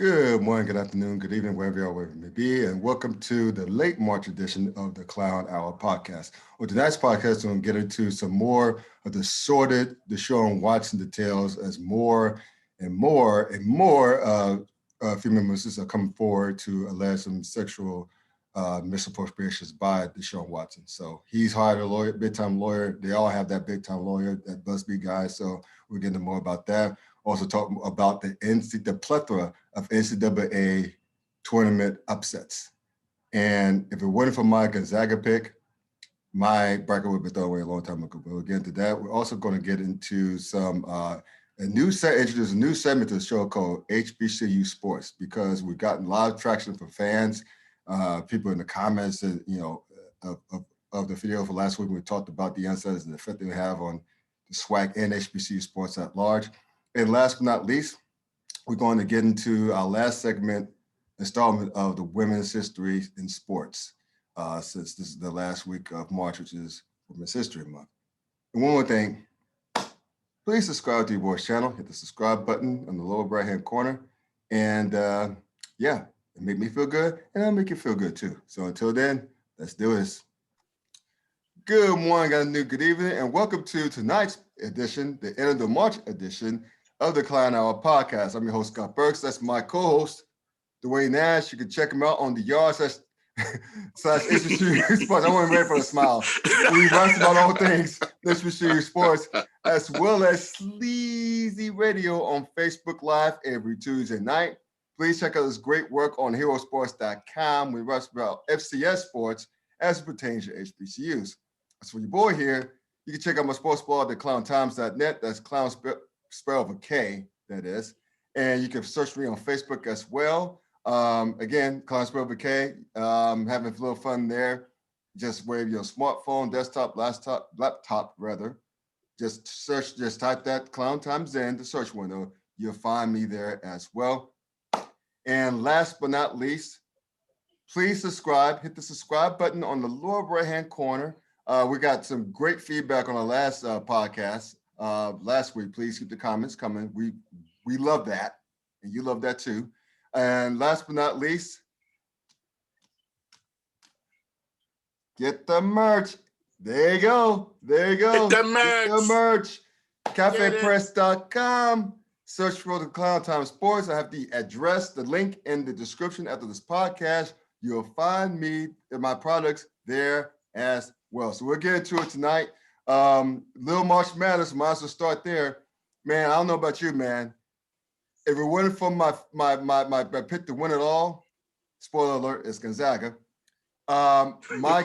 Good morning, good afternoon, good evening, wherever you are, wherever you may be, and welcome to the late March edition of the Klown Hour podcast. On tonight's podcast, we're going to get into some more of the sordid Deshaun Watson details as more and more and more female ministers are coming forward to allege some sexual misappropriations by Deshaun Watson. So he's hired a lawyer, big-time lawyer. They all have that big-time lawyer, that Busby guy. So we're getting more about that. Also talk about the plethora of NCAA tournament upsets. And if it wasn't for my Gonzaga pick, my bracket would have been thrown away a long time ago. But we'll get into that. We're also going to get into some introduce a new segment to the show called HBCU Sports, because we've gotten a lot of traction from fans, people in the comments, and of the video for last week. We talked about the insiders and the effect they have on the SWAC and HBCU sports at large. And last but not least, we're going to get into our last installment of the Women's History in Sports, since this is the last week of March, which is Women's History Month. And one more thing, please subscribe to your boy's channel. Hit the subscribe button on the lower right-hand corner. And it make me feel good, and I'll make you feel good too. So until then, let's do this. Good morning, good evening, and welcome to tonight's edition, the end of the March edition of the Klown Hour podcast. I'm your host, Scott Burks. That's my co-host, Dwayne Nash. You can check him out on the yard slash HBCU Sports. I wasn't ready for a smile. We write about all things HBCU Sports, as well as Sleazy Radio on Facebook Live every Tuesday night. Please check out his great work on herosports.com. We write about FCS sports as it pertains to HBCUs. As for your boy here, you can check out my sports blog at clowntimes.net. That's clown spelled with a K, that is. And you can search me on Facebook as well. Again, clown spelled with a K. Having a little fun there. Just wave your smartphone, desktop, laptop rather. Just type that Clown Times in the search window. You'll find me there as well. And last but not least, please subscribe. Hit the subscribe button on the lower right-hand corner. We got some great feedback on our last podcast last week. Please keep the comments coming. We love that, and you love that too. And last but not least, get the merch. There you go. Get the merch. CafePress.com. Search for the Clown Time Sports. I have the address, the link in the description after this podcast. You'll find me and my products there as well. So we'll get into it tonight. Little March Madness, might as well start there. Man, I don't know about you, man. If it wasn't for my pick to win it all, spoiler alert, it's Gonzaga. My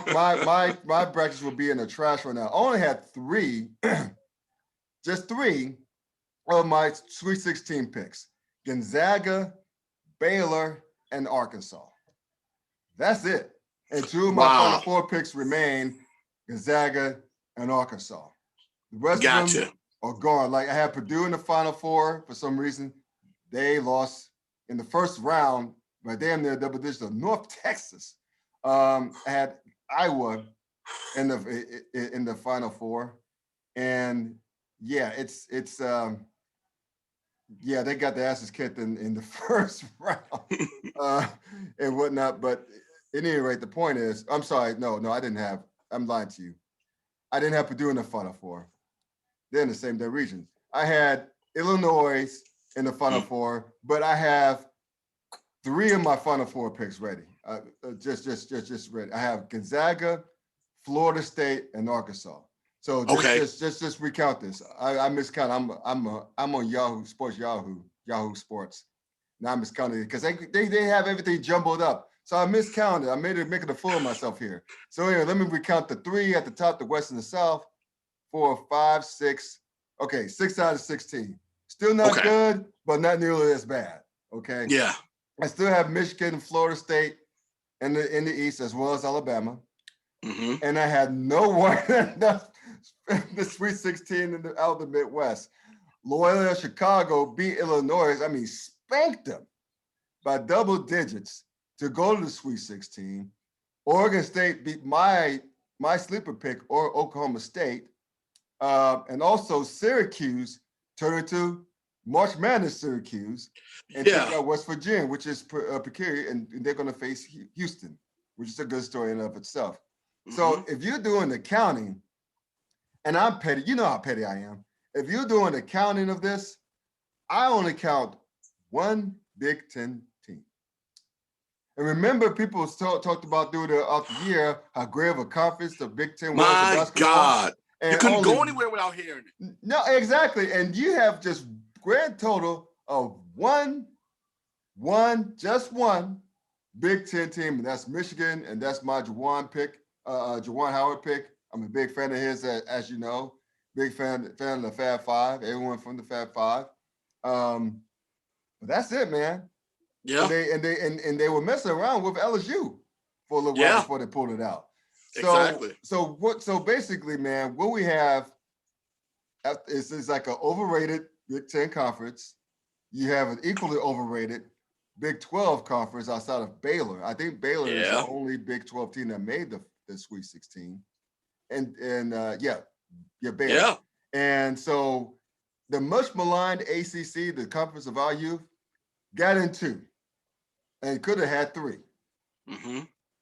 brackets would be in the trash right now. I only had just three of my Sweet 16 picks: Gonzaga, Baylor, and Arkansas. That's it. And two of my Final Four picks remain Gonzaga and Arkansas. The rest of them are gone. Like I had Purdue in the Final Four for some reason. They lost in the first round by damn near double digits of North Texas. I had Iowa in the Final Four, and they got their asses kicked in the first round and whatnot. But at any rate, the point is, I'm sorry, no, I didn't have. I'm lying to you. I didn't have Purdue in the Final Four. They're in the same region. I had Illinois in the Final Four, but I have three of my Final Four picks ready. Just ready. I have Gonzaga, Florida State, and Arkansas. So just recount this. I miscount. I'm on Yahoo Sports. Now I miscounted it because they have everything jumbled up. So I miscounted. I making a fool of myself here. So anyway, let me recount the three at the top: the West and the South. 4, 5, 6. Okay, 6 out of 16. Still not good, but not nearly as bad. Okay. Yeah. I still have Michigan, Florida State in the East, as well as Alabama. Mm-hmm. And I had no one in the Sweet 16 out of the Midwest. Loyola Chicago beat Illinois. I mean, spanked them by double digits to go to the Sweet 16. Oregon State beat my sleeper pick, or Oklahoma State. And also Syracuse turned into March Madness Syracuse, and take out West Virginia, which is precarious, and they're going to face Houston, which is a good story in and of itself. So if you're doing the counting, and I'm petty, you know how petty I am. If you're doing the counting of this, I only count one Big Ten team. And remember, people talked about throughout the year how great of a conference the Big Ten was. My God. And you couldn't go anywhere without hearing it. No, exactly. And you have just grand total of just one Big Ten team, and that's Michigan, and that's my Juwan Howard pick. I'm a big fan of his, as you know. Big fan of the Fab Five, everyone from the Fab Five. But that's it, man. Yeah. And they were messing around with LSU for a little while before they pulled it out. Exactly. So basically, man, what we have is like an overrated Big Ten conference. You have an equally overrated Big 12 conference outside of Baylor. I think Baylor is the only Big 12 team that made the Sweet 16. And Baylor. Yeah. And so the much maligned ACC, the Conference of Our Youth, got in 2 and could have had 3.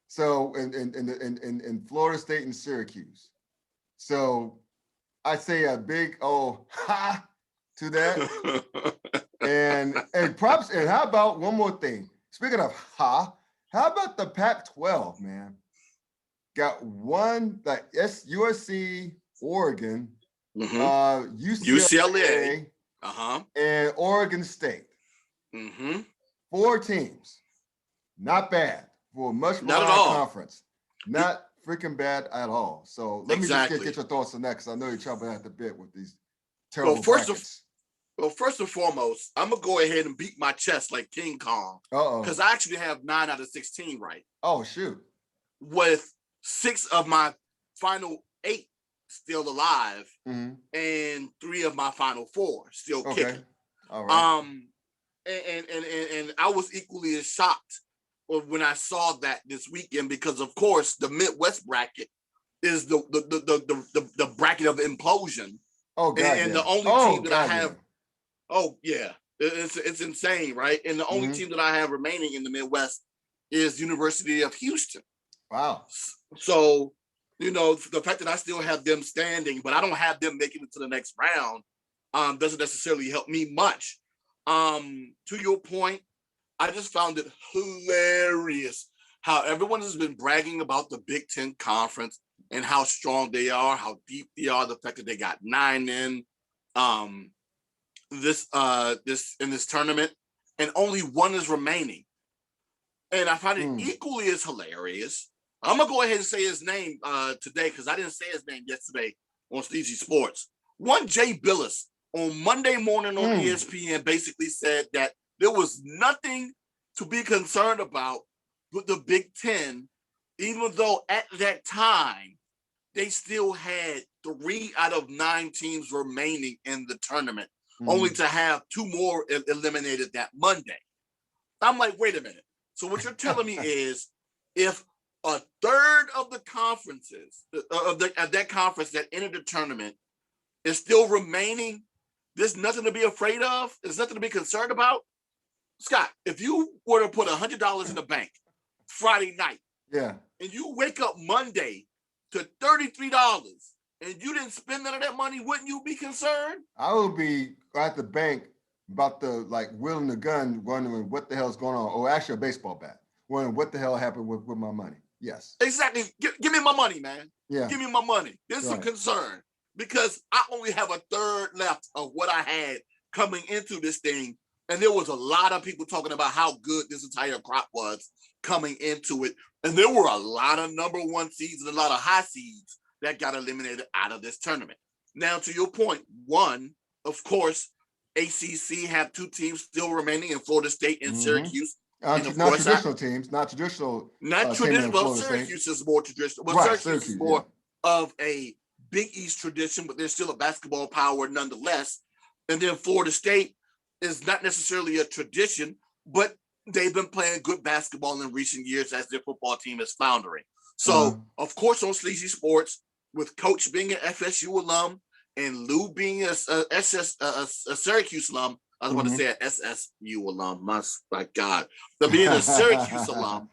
So in Florida State and Syracuse. So I say a big ha to that. and props. And how about one more thing? Speaking of how about the Pac-12, man? Got one, like USC, Oregon, UCLA, and Oregon State. 4 teams. Not bad for a much smaller conference. Not freaking bad at all. So let me just get your thoughts on that, because I know you're chomping at the bit with these terrible brackets. First and foremost, I'm going to go ahead and beat my chest like King Kong. Because I actually have 9 out of 16 right. Oh, shoot. With 6 of my final 8 still alive, and 3 of my final 4 still kicking. All right. And I was equally as shocked when I saw that this weekend, because of course the Midwest bracket is the bracket of implosion. Oh, God. And the only team that I have, it's insane, right? And the only team that I have remaining in the Midwest is University of Houston. Wow. So, you know, the fact that I still have them standing, but I don't have them making it to the next round, doesn't necessarily help me much. To your point, I just found it hilarious how everyone has been bragging about the Big Ten Conference and how strong they are, how deep they are, the fact that they got 9 in this tournament, and only 1 is remaining. And I find it equally as hilarious. I'm gonna go ahead and say his name today, because I didn't say his name yesterday on Sleazy Sports. One Jay Billis on Monday morning on ESPN basically said that there was nothing to be concerned about with the Big Ten, even though at that time they still had 3 out of 9 teams remaining in the tournament, only to have 2 more eliminated that Monday. I'm like, wait a minute. So what you're telling me is, if a third of the conferences of that conference that entered the tournament is still remaining, there's nothing to be afraid of. There's nothing to be concerned about. Scott, if you were to put $100 in the bank Friday night, and you wake up Monday to $33, and you didn't spend none of that money, wouldn't you be concerned? I would be at the bank about to wielding the gun, wondering what the hell's going on. Or actually a baseball bat, wondering what the hell happened with my money. Yes. Exactly. Give me my money, man. Yeah. Give me my money. This is a concern, because I only have a third left of what I had coming into this thing. And there was a lot of people talking about how good this entire crop was coming into it. And there were a lot of number 1 seeds and a lot of high seeds that got eliminated out of this tournament. Now, to your point, one, of course, ACC have 2 teams still remaining in Florida State and Syracuse. Not traditional teams. Well, Syracuse is more traditional. Well, Syracuse is more of a Big East tradition, but they're still a basketball power nonetheless. And then Florida State is not necessarily a tradition, but they've been playing good basketball in recent years as their football team is floundering. So, of course, on Sleazy Sports, with Coach being an FSU alum and Lou being a Syracuse alum, I was about to say an SSU alum. My God. But being a Syracuse alum,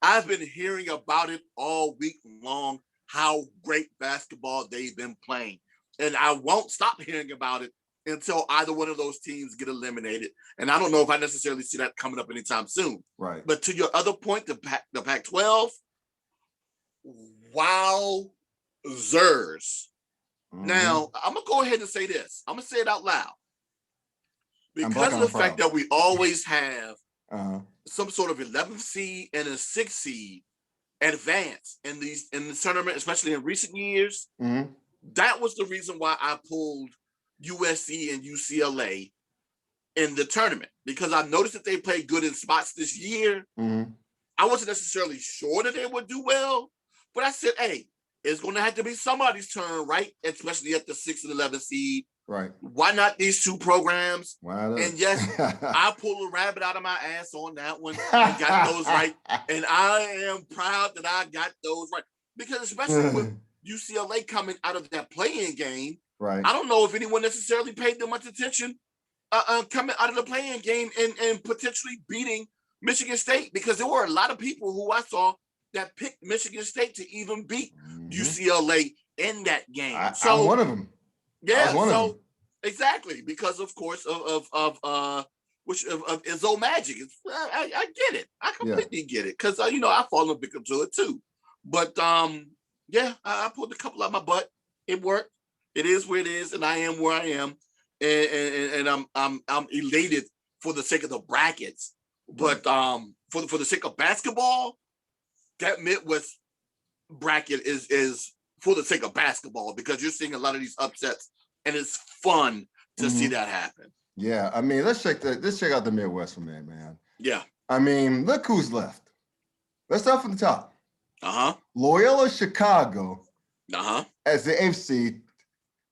I've been hearing about it all week long, how great basketball they've been playing. And I won't stop hearing about it until either one of those teams get eliminated. And I don't know if I necessarily see that coming up anytime soon. Right. But to your other point, the Pac-12, wowzers. Now, I'm going to go ahead and say this. I'm going to say it out loud. Because of the fact that we always have some sort of 11th seed and a 6th seed advance in the tournament, especially in recent years, that was the reason why I pulled USC and UCLA in the tournament, because I noticed that they played good in spots this year. I wasn't necessarily sure that they would do well, but I said, hey, it's going to have to be somebody's turn, right? Especially at the 6th and 11th seed. Right. Why not these two programs? Why not? And yes, I pulled a rabbit out of my ass on that one and got those right. And I am proud that I got those right. Because especially with UCLA coming out of that play-in game, right. I don't know if anyone necessarily paid them much attention coming out of the play-in game and potentially beating Michigan State, because there were a lot of people who I saw that picked Michigan State to even beat UCLA in that game. I'm one of them. Yeah, exactly, because of course of Izzo Magic. I get it. I completely get it, because I fall a victim to it too. But I pulled a couple out my butt. It worked. It is where it is, and I am where I am, and I'm elated for the sake of the brackets. But for the sake of basketball, that Midwest bracket is for the sake of basketball, because you're seeing a lot of these upsets, and it's fun to see that happen. Yeah, I mean, let's check out the Midwest for a minute, man. Yeah. I mean, look who's left. Let's start from the top. Loyola Chicago as the 8th seed,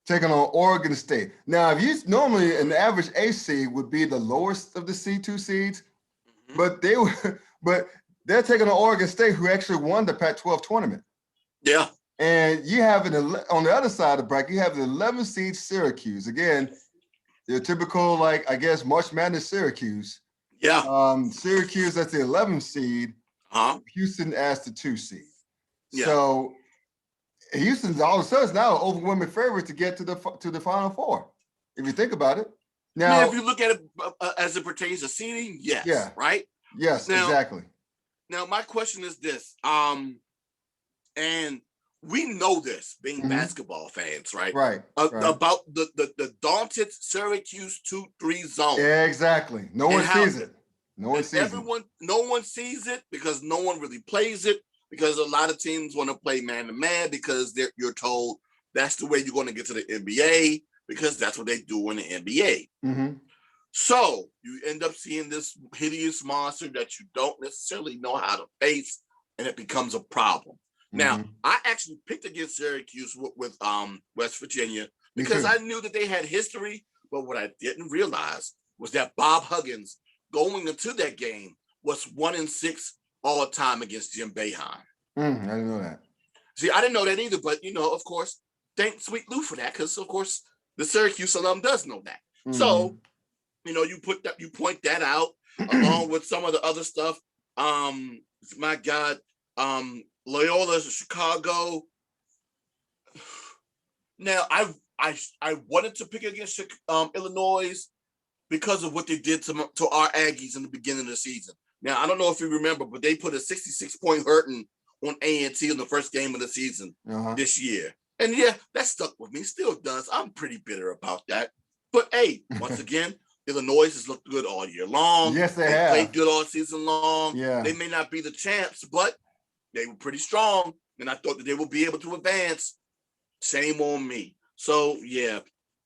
taking on Oregon State. Now, if you normally an average 8th seed would be the lowest of the C2 seeds, but they're taking on Oregon State, who actually won the Pac-12 tournament. Yeah. And you have on the other side of the bracket, you have the 11th seed Syracuse. Again, your typical, March Madness Syracuse. Yeah. Syracuse as the 11th seed, Houston as the 2 seed. Yeah. So Houston's all of a sudden now an overwhelming favorite to get to the Final Four, if you think about it. Now, if you look at it as it pertains to seeding, yes. Yeah. Right? Yes, exactly. Now, my question is this, and we know this being basketball fans, right? Right. About the daunted Syracuse 2-3 zone. Yeah, exactly. No one sees it. No one sees it because no one really plays it, because a lot of teams want to play man-to-man because you're told that's the way you're going to get to the NBA, because that's what they do in the NBA. So you end up seeing this hideous monster that you don't necessarily know how to face, and it becomes a problem. Now, I actually picked against Syracuse with West Virginia because I knew that they had history, but what I didn't realize was that Bob Huggins going into that game was 1-6 all time against Jim Boeheim. I didn't know that. See, I didn't know that either, but of course, thank Sweet Lou for that, because of course the Syracuse alum does know that. So, you point that out along with some of the other stuff. My God, Loyola Chicago. Now, I wanted to pick against Illinois because of what they did to our Aggies in the beginning of the season. Now, I don't know if you remember, but they put a 66-point hurting on A&T in the first game of the season this year. And yeah, that stuck with me. Still does. I'm pretty bitter about that. But hey, once again, Illinois has looked good all year long. Yes, they have. Played good all season long. Yeah. They may not be the champs, but they were pretty strong. And I thought that they would be able to advance. Shame on me. So, yeah.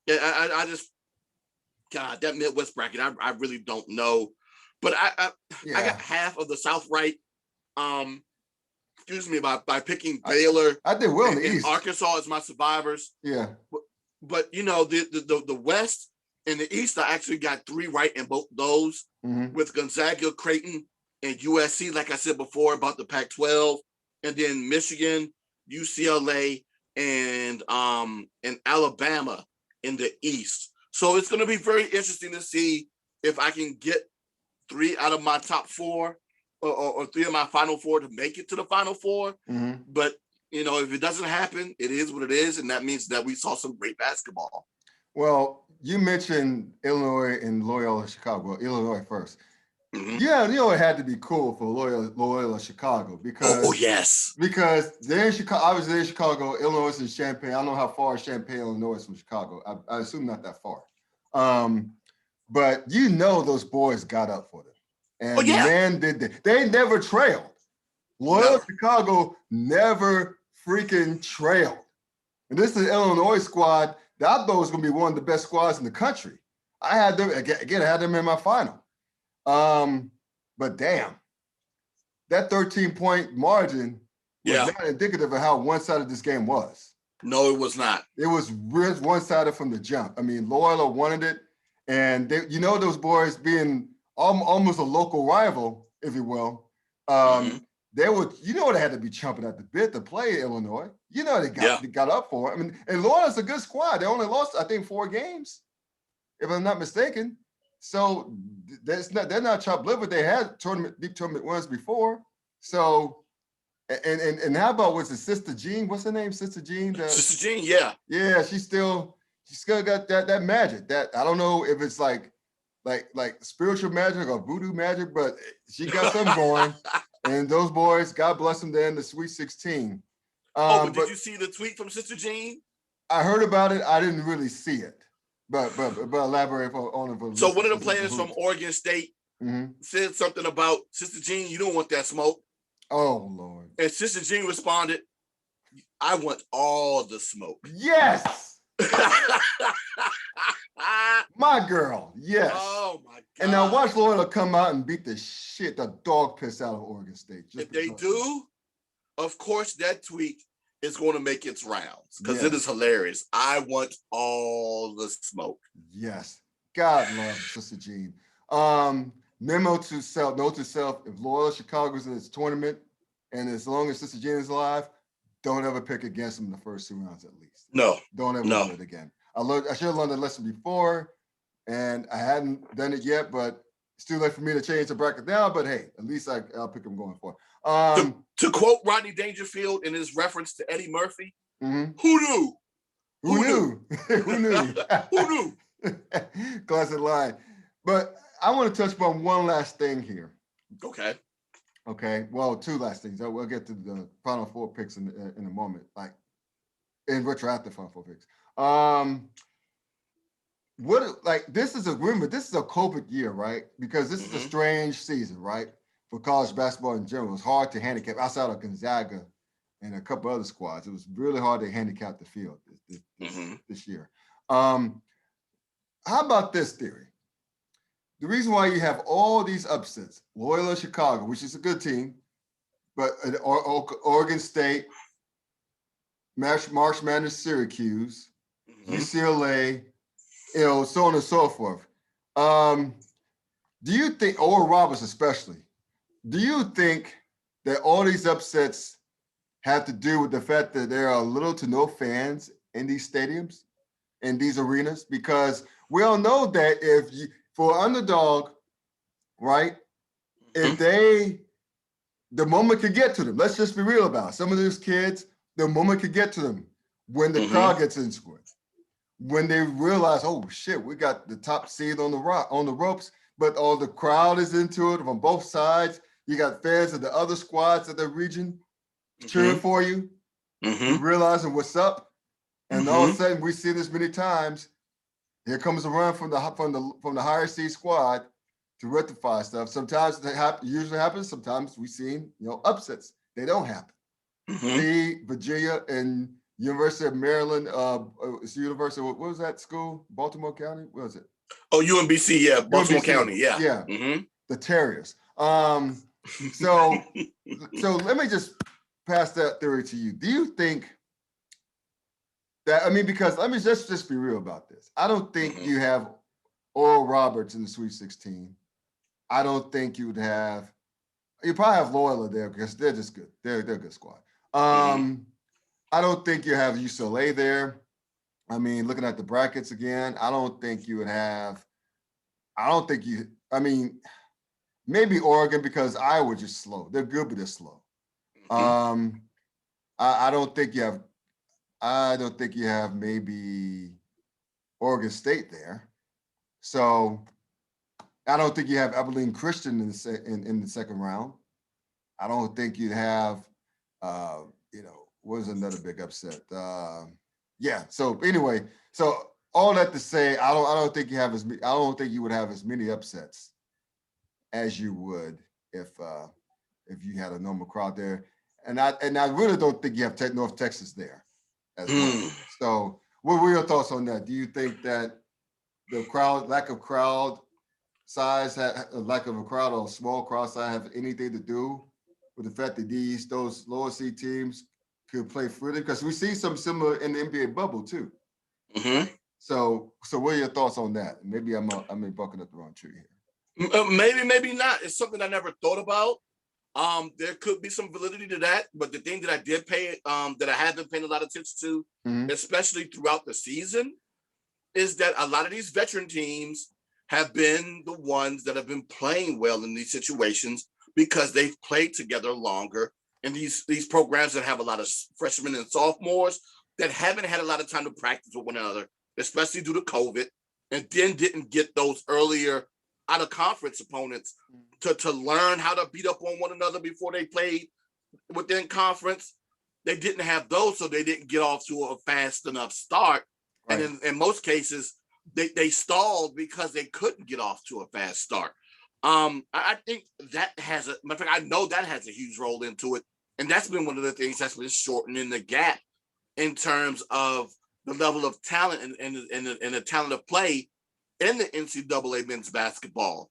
I just, God, that Midwest bracket, I really don't know. But I got half of the South right. By picking Baylor. I did well in the East. Arkansas as my survivors. Yeah. But the West and the East, I actually got 3 right in both those, with Gonzaga, Creighton, and USC, like I said before about the Pac-12, and then Michigan, UCLA, and Alabama in the East. So it's going to be very interesting to see if I can get 3 out of my top 4 or 3 of my final 4 to make it to the final 4. Mm-hmm. But, if it doesn't happen, it is what it is. And that means that we saw some great basketball. Well, you mentioned Illinois and Loyola Chicago. Well, Illinois first. Mm-hmm. Yeah, it had to be cool for Loyola Chicago because yes, because they're in Chicago. Obviously, they're in Chicago. Illinois is in Champaign. I don't know how far Champaign, Illinois is from Chicago. I assume not that far. But those boys got up for them, and man, did they! They never trailed. Loyola Chicago never freaking trailed. And this is Illinois squad that I thought was going to be one of the best squads in the country. I had them again. I had them in my final. But damn, that 13-point margin was not indicative of how one-sided this game was. No, it was not. It was real one-sided from the jump. I mean, Loyola wanted it, and they, those boys being almost a local rival, if you will. They would, they had to be chomping at the bit to play Illinois. They got up for it. I mean, and Loyola's a good squad. They only lost, I think, 4 games, if I'm not mistaken. So they're not chopped liver. They had deep tournament wins before. So, and how about was it Sister Jean? What's her name? Sister Jean? Sister Jean, yeah. Yeah, she still got that magic. That I don't know if it's like spiritual magic or voodoo magic, but she got something going. And those boys, God bless them, they're in the Sweet 16. But did you see the tweet from Sister Jean? I heard about it. I didn't really see it. But elaborate on it. So one of the players from Oregon State said something about Sister Jean, you don't want that smoke. Oh, Lord. And Sister Jean responded, I want all the smoke. Yes. My girl, yes. Oh my God. And now watch Loyola come out and beat the dog piss out of Oregon State. If they do, of course that tweet is going to make its rounds because it is hilarious. I want all the smoke. Yes. God love Sister Jean. Note to self, if Loyola Chicago's in this tournament, and as long as Sister Jean is alive, don't ever pick against them in the first 2 rounds at least. No. Don't ever do it again. I should have learned the lesson before, and I hadn't done it yet, but it's too late for me to change the bracket now. But hey, at least I'll pick them going for. To quote Rodney Dangerfield in his reference to Eddie Murphy, who knew? Who knew? Who knew? Who knew? Classic line. But I want to touch upon one last thing here. Okay. Well, 2 last things. We'll get to the final 4 picks in a moment, like in retroactive final 4 picks. This is a COVID year, right? Because this is a strange season, right? For college basketball in general. It's hard to handicap outside of Gonzaga and a couple other squads. It was really hard to handicap the field this year. How about this theory? The reason why you have all these upsets, Loyola Chicago, which is a good team, but Oregon State, March Madness Syracuse, UCLA, so on and so forth. Do you think, Oral Roberts especially, do you think that all these upsets have to do with the fact that there are little to no fans in these stadiums, in these arenas? Because we all know that for underdog, right, if the moment could get to them, let's just be real about it. Some of these kids, the moment could get to them when the crowd gets into it. When they realize, oh shit, we got the top seed on the ropes, but all the crowd is into it from both sides. You got fans of the other squads of the region cheering for you, realizing what's up, and all of a sudden we see this many times. Here comes a run from the higher seed squad to rectify stuff. Sometimes it usually happens. Sometimes we see upsets. They don't happen. See Virginia and University of Maryland. It's University. What was that school? Baltimore County. What was it? Oh, UMBC. Yeah, Baltimore UMBC, County. Yeah. Yeah. The Terriers. So let me just pass that theory to you. Do you think that, because let me just be real about this. I don't think you have Oral Roberts in the Sweet 16. I don't think you probably have Loyola there because they're just good. They're a good squad. I don't think you have UCLA there. Looking at the brackets again, I don't think you would have, I don't think you. I mean, maybe Oregon because Iowa just slow. They're good, but they're slow. I don't think you have. I don't think you have maybe Oregon State there. So I don't think you have Abilene Christian in the second round. I don't think you have, what was another big upset? Yeah. So anyway, so all that to say, I don't think you have I don't think you would have as many upsets as you would if you had a normal crowd there. And I really don't think you have North Texas there as well. So what were your thoughts on that? Do you think that the lack of crowd size, lack of a crowd or a small crowd size have anything to do with the fact that those lower seed teams could play freely? Because we see some similar in the NBA bubble too. So what are your thoughts on that? Maybe I'm bucking up the wrong tree here. Maybe not. It's something I never thought about. There could be some validity to that, but the thing that I did that I have been paying a lot of attention to, especially throughout the season, is that a lot of these veteran teams have been the ones that have been playing well in these situations because they've played together longer. And these programs that have a lot of freshmen and sophomores that haven't had a lot of time to practice with one another, especially due to COVID, and then didn't get those earlier out of conference opponents to learn how to beat up on one another before they played within conference. They didn't have those, so they didn't get off to a fast enough start. Right. And in most cases, they stalled because they couldn't get off to a fast start. I think that matter of fact, I know that has a huge role into it. And that's been one of the things that's been shortening the gap in terms of the level of talent and the talent of play in the NCAA men's basketball,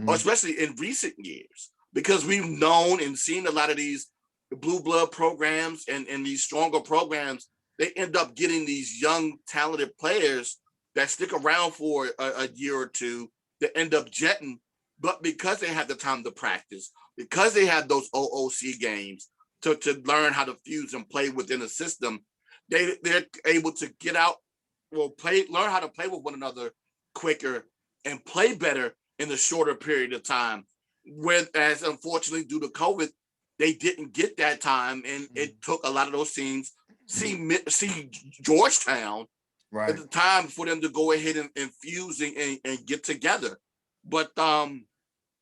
or especially in recent years, because we've known and seen a lot of these blue blood programs and these stronger programs, they end up getting these young, talented players that stick around for a year or two that end up jetting. But because they have the time to practice, because they have those OOC games to learn how to fuse and play within a system, they're able to get out, learn how to play with one another quicker and play better in a shorter period of time. Whereas, unfortunately, due to COVID, they didn't get that time, and it took a lot of those teams see Georgetown at the time for them to go ahead and fuse and get together. But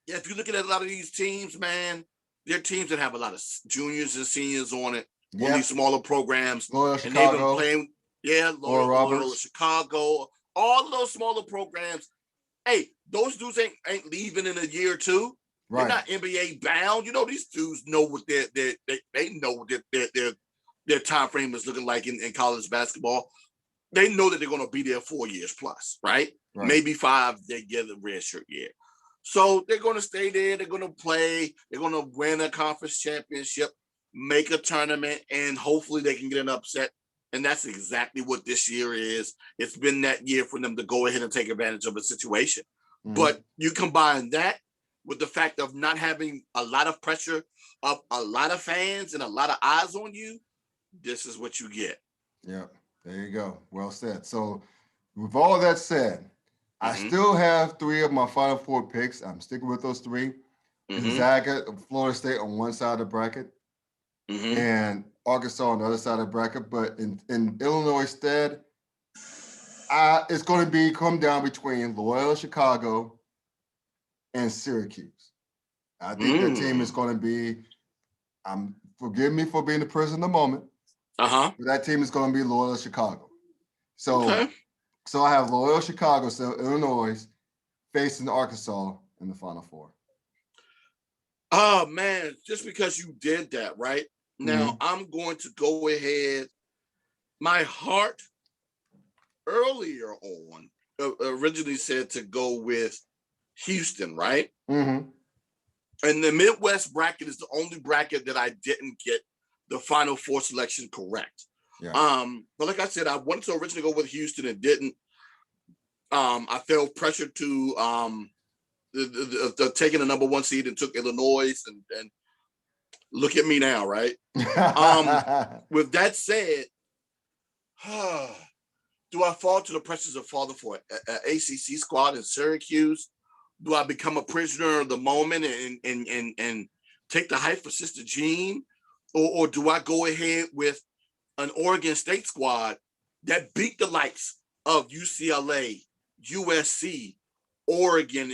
if you look at a lot of these teams, man, they're teams that have a lot of juniors and seniors on it, on these smaller programs. Loyal and Chicago. They've been playing, Loyal Chicago, all of those smaller programs. Hey, those dudes ain't leaving in a year or two. They're not NBA bound. You know, these dudes know what they know what their time frame is looking like in college basketball. They know that they're going to be there 4 years plus, right? Maybe 5. They get a redshirt year. So they're going to stay there. They're going to play. They're going to win a conference championship, make a tournament, and hopefully they can get an upset. And that's exactly what this year is. It's been that year for them to go ahead and take advantage of a situation. But you combine that with the fact of not having a lot of pressure of a lot of fans and a lot of eyes on you, this is what you get. Yeah, there you go. Well said. So with all that said, I still have 3 of my Final Four picks. I'm sticking with those 3. Gonzaga, Florida State on one side of the bracket, and Arkansas on the other side of the bracket. But in Illinois' stead, it's going to come down between Loyola Chicago and Syracuse. I think that team is going to be, forgive me for being the person in the moment, but that team is going to be Loyola Chicago. So, so I have Loyola Chicago, so Illinois, facing Arkansas in the Final Four. Oh, man, just because you did that, right? Now, I'm going to go ahead. My heart earlier on originally said to go with Houston, right? And the Midwest bracket is the only bracket that I didn't get the Final Four selection correct. But like I said, I wanted to originally go with Houston and didn't. I felt pressured to taking the number 1 seed and took Illinois, and look at me now, right? With that said, do I fall to the pressures of falling for an ACC squad in Syracuse, Do I become a prisoner of the moment and take the hype for Sister Jean? Or do I go ahead with an Oregon State squad that beat the likes of UCLA, USC, Oregon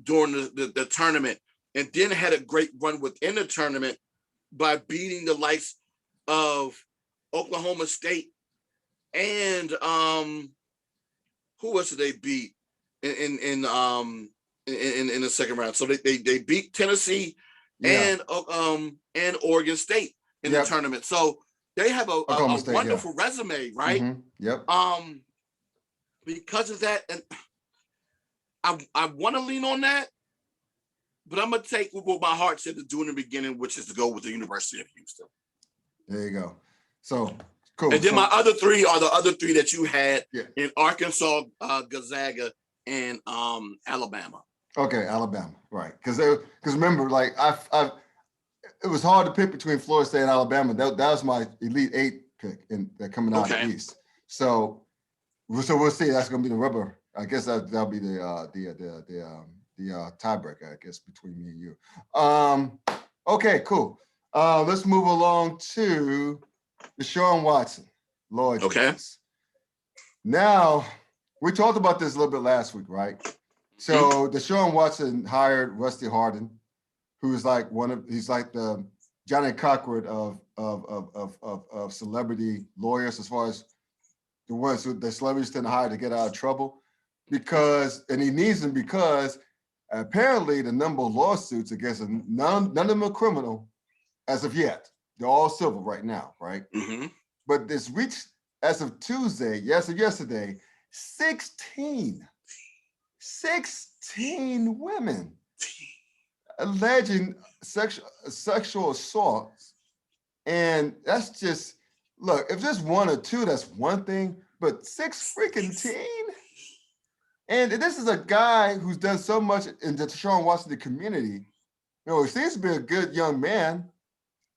during the tournament, and then had a great run within the tournament by beating the likes of Oklahoma State and who else did they beat in the second round? So they beat Tennessee and Oregon State in the tournament. So they have a wonderful resume, right? Mm-hmm. Yep. Because of that, and I want to lean on that, but I'm gonna take what my heart said to do in the beginning, which is to go with the University of Houston. There you go. So cool. And then my other three are the other three that you had in Arkansas, Gonzaga, and Alabama. Okay, Alabama, right? Because remember, like it was hard to pick between Florida State and Alabama. That was my Elite Eight pick, and they're coming out of the East. So we'll see. That's going to be the rubber. I guess that'll be the tiebreaker, I guess, between me and you. Okay, cool. Let's move along to Deshaun Watson. Lord Jesus. Now, we talked about this a little bit last week, right? So Deshaun Watson hired Rusty Hardin, who's like he's like the Johnny Cochran of celebrity lawyers, as far as the ones who the celebrities tend to hire to get out of trouble, and he needs them because apparently the number of lawsuits against him, none of them are criminal as of yet. They're all civil right now, right? Mm-hmm. But this reached, as of Tuesday, yesterday, 16 women alleging sexual assaults. And that's just, look, if there's one or two, that's one thing, but 6 freaking teen? And this is a guy who's done so much in the Deshaun Watson community. You know, he seems to be a good young man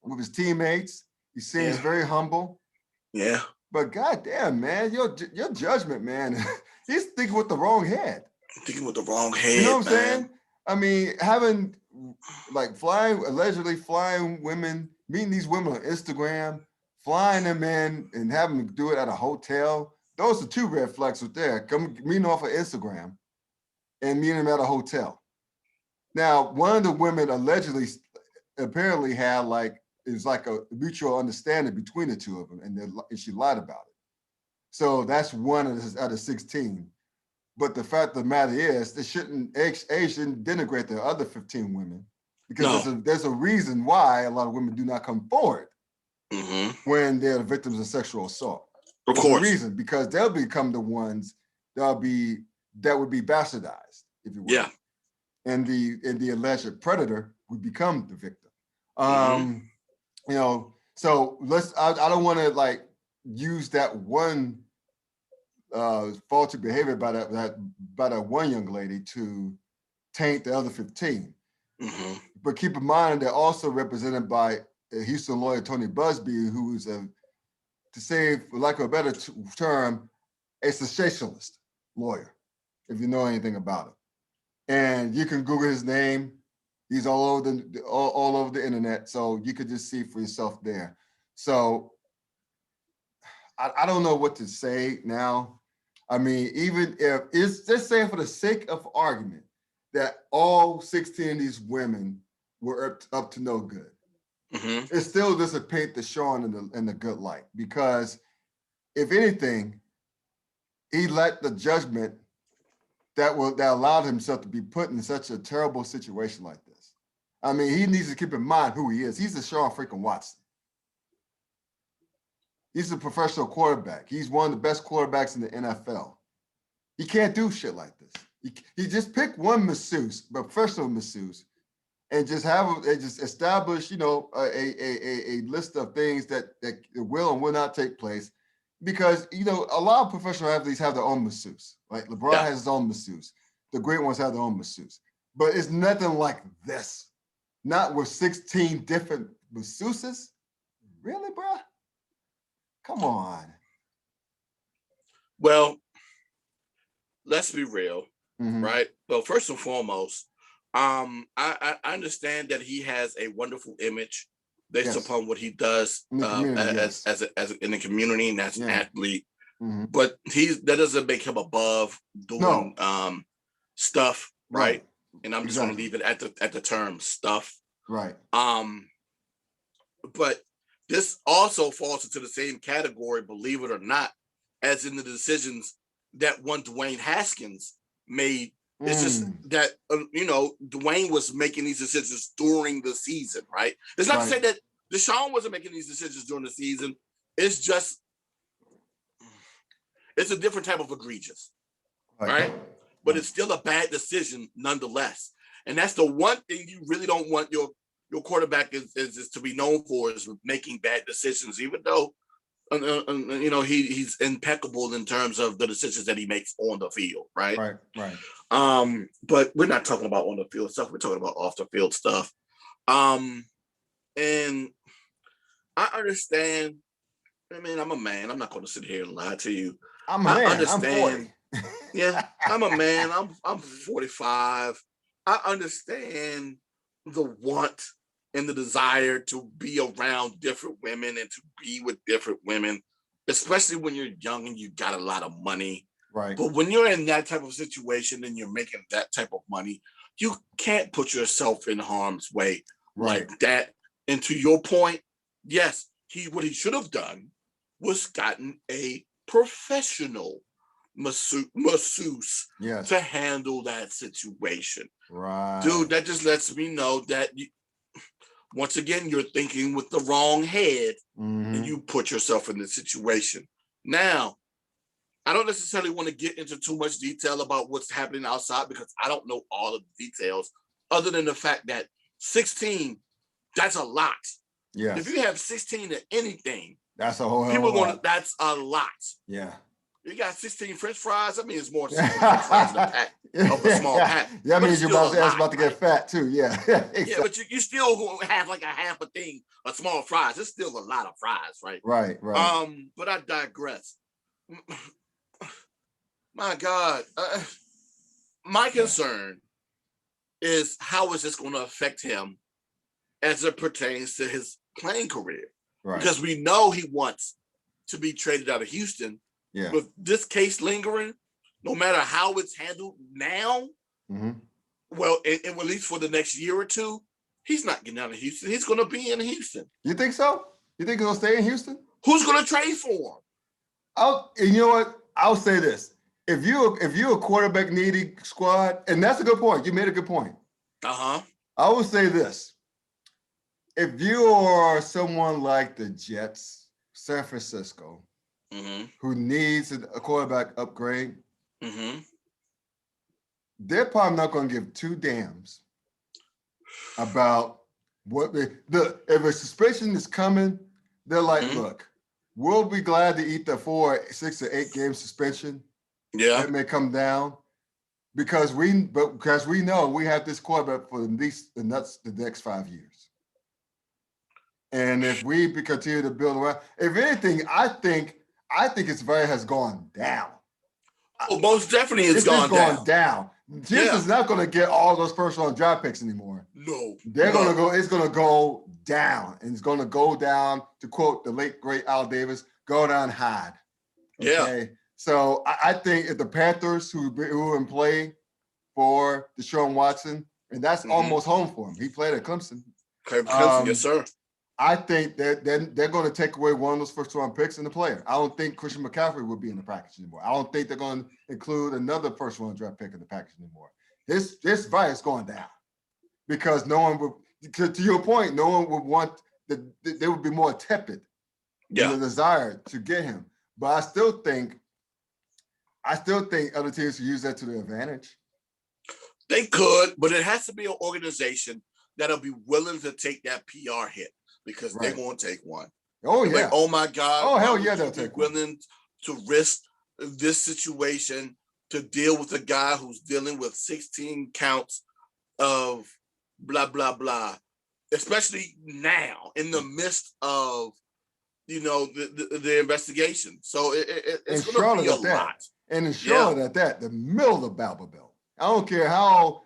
with his teammates. He seems very humble. Yeah. But goddamn, man, your judgment, man, he's thinking with the wrong head. Thinking with the wrong head. You know what I'm saying? I mean, having like allegedly flying women, meeting these women on Instagram, flying them in and having them do it at a hotel. Those are 2 red flags right there. Come meeting off of Instagram and meeting them at a hotel. Now, one of the women apparently had it was like a mutual understanding between the 2 of them, and she lied about it. So that's one out of 16. But the fact of the matter is, age shouldn't denigrate the other 15 women, because there's a reason why a lot of women do not come forward when they're the victims of sexual assault. Of course, the reason, because they'll become the ones that would be bastardized, if you will. Yeah. And the alleged predator would become the victim. You know, so I don't want to use that one faulty behavior by that one young lady to taint the other 15. But keep in mind, they're also represented by a Houston lawyer, Tony Busby, who is to say, for lack of a better term, a sensationalist lawyer, if you know anything about him. And you can Google his name. He's all over the internet, so you could just see for yourself there. So I don't know what to say now. I mean, even if it's just saying, for the sake of argument, that all 16 of these women were up to no good. It still doesn't paint Deshaun in the good light, because if anything, he let the judgment that allowed himself to be put in such a terrible situation like this. I mean, he needs to keep in mind who he is. He's Deshaun freaking Watson. He's a professional quarterback. He's one of the best quarterbacks in the NFL. He can't do shit like this. He just pick one masseuse, professional masseuse, and just establish, you know, a list of things that will and will not take place, because, you know, a lot of professional athletes have their own masseuse. Like LeBron has his own masseuse. The great ones have their own masseuse, but it's nothing like this. Not with 16 different masseuses. Really, bro? Come on. Well, let's be real. right? So first and foremost, I understand that he has a wonderful image based upon what he does in the community, as in the community and as an athlete. Mm-hmm. But that doesn't make him above doing stuff, right? And I'm just going to leave it at the term stuff, right? But this also falls into the same category, believe it or not, as in the decisions that one Dwayne Haskins made. It's just that Dwayne was making these decisions during the season, right? It's not to say that Deshaun wasn't making these decisions during the season. It's just it's a different type of egregious, right? But it's still a bad decision nonetheless. And that's the one thing you really don't want your quarterback is to be known for, is making bad decisions, even though he's impeccable in terms of the decisions that he makes on the field, right? Right. But we're not talking about on the field stuff. We're talking about off the field stuff. And I understand. I mean, I'm a man. I'm not going to sit here and lie to you. I'm a man. I understand. I'm 40. Yeah, I'm a man. I'm 45. I understand the want and the desire to be around different women and to be with different women, especially when you're young and you got a lot of money. Right. But when you're in that type of situation and you're making that type of money, you can't put yourself in harm's way like that. And to your point, yes, what he should have done was gotten a professional masseuse to handle that situation. Right. Dude, that just lets me know that once again, you're thinking with the wrong head and you put yourself in this situation. Now, I don't necessarily want to get into too much detail about what's happening outside because I don't know all of the details, other than the fact that 16, that's a lot. Yeah. If you have 16 to anything, that's a whole that's a lot. Yeah. You got 16 French fries. That means more than 16 French fries in a pack of a small pack. That means your ass about to get fat too. Yeah. Exactly. Yeah, but you still have like a half a thing of small fries. It's still a lot of fries, right? Right. But I digress. My God, my concern is how is this going to affect him as it pertains to his playing career? Right. Because we know he wants to be traded out of Houston. Yeah. With this case lingering, no matter how it's handled now, well, at least for the next year or two, he's not getting out of Houston. He's going to be in Houston. You think so? You think he'll stay in Houston? Who's going to trade for him? You know what? I'll say this. If you're a quarterback needy squad, and that's a good point. You made a good point. I will say this. If you are someone like the Jets, San Francisco, who needs a quarterback upgrade, they're probably not going to give two damns about what if a suspension is coming, they're like, look, we'll be glad to eat the 4, 6, or 8 game suspension. Yeah, it may come down because we know we have this quarterback for at least the next 5 years. And if we continue to build around, if anything, I think his value has gone down. Oh, most definitely it's gone down. Jets is not going to get all those first-round draft picks anymore. No, going to go. It's going to go down, and it's going to go down. To quote the late great Al Davis, "Go down hard." Okay? Yeah. So I think if the Panthers, who are in play for Deshaun Watson, and that's almost home for him. He played at Clemson. Yes, sir. I think that they're going to take away one of those first-round picks in the player. I don't think Christian McCaffrey will be in the package anymore. I don't think they're going to include another first-round draft pick in the package anymore. This value is going down because no one would. To your point, no one would want that. They would be more tepid in the desire to get him. But I still think other teams could use that to their advantage. They could, but it has to be an organization that'll be willing to take that PR hit. Because they're going to take one. Oh, yeah. Like, oh, my God. Oh, hell yeah, they'll take one. Willing to risk this situation to deal with a guy who's dealing with 16 counts of blah, blah, blah. Especially now, in the midst of, the investigation. So it's going to be a lot. And in Charlotte at that, the middle of the Bible Belt. I don't care how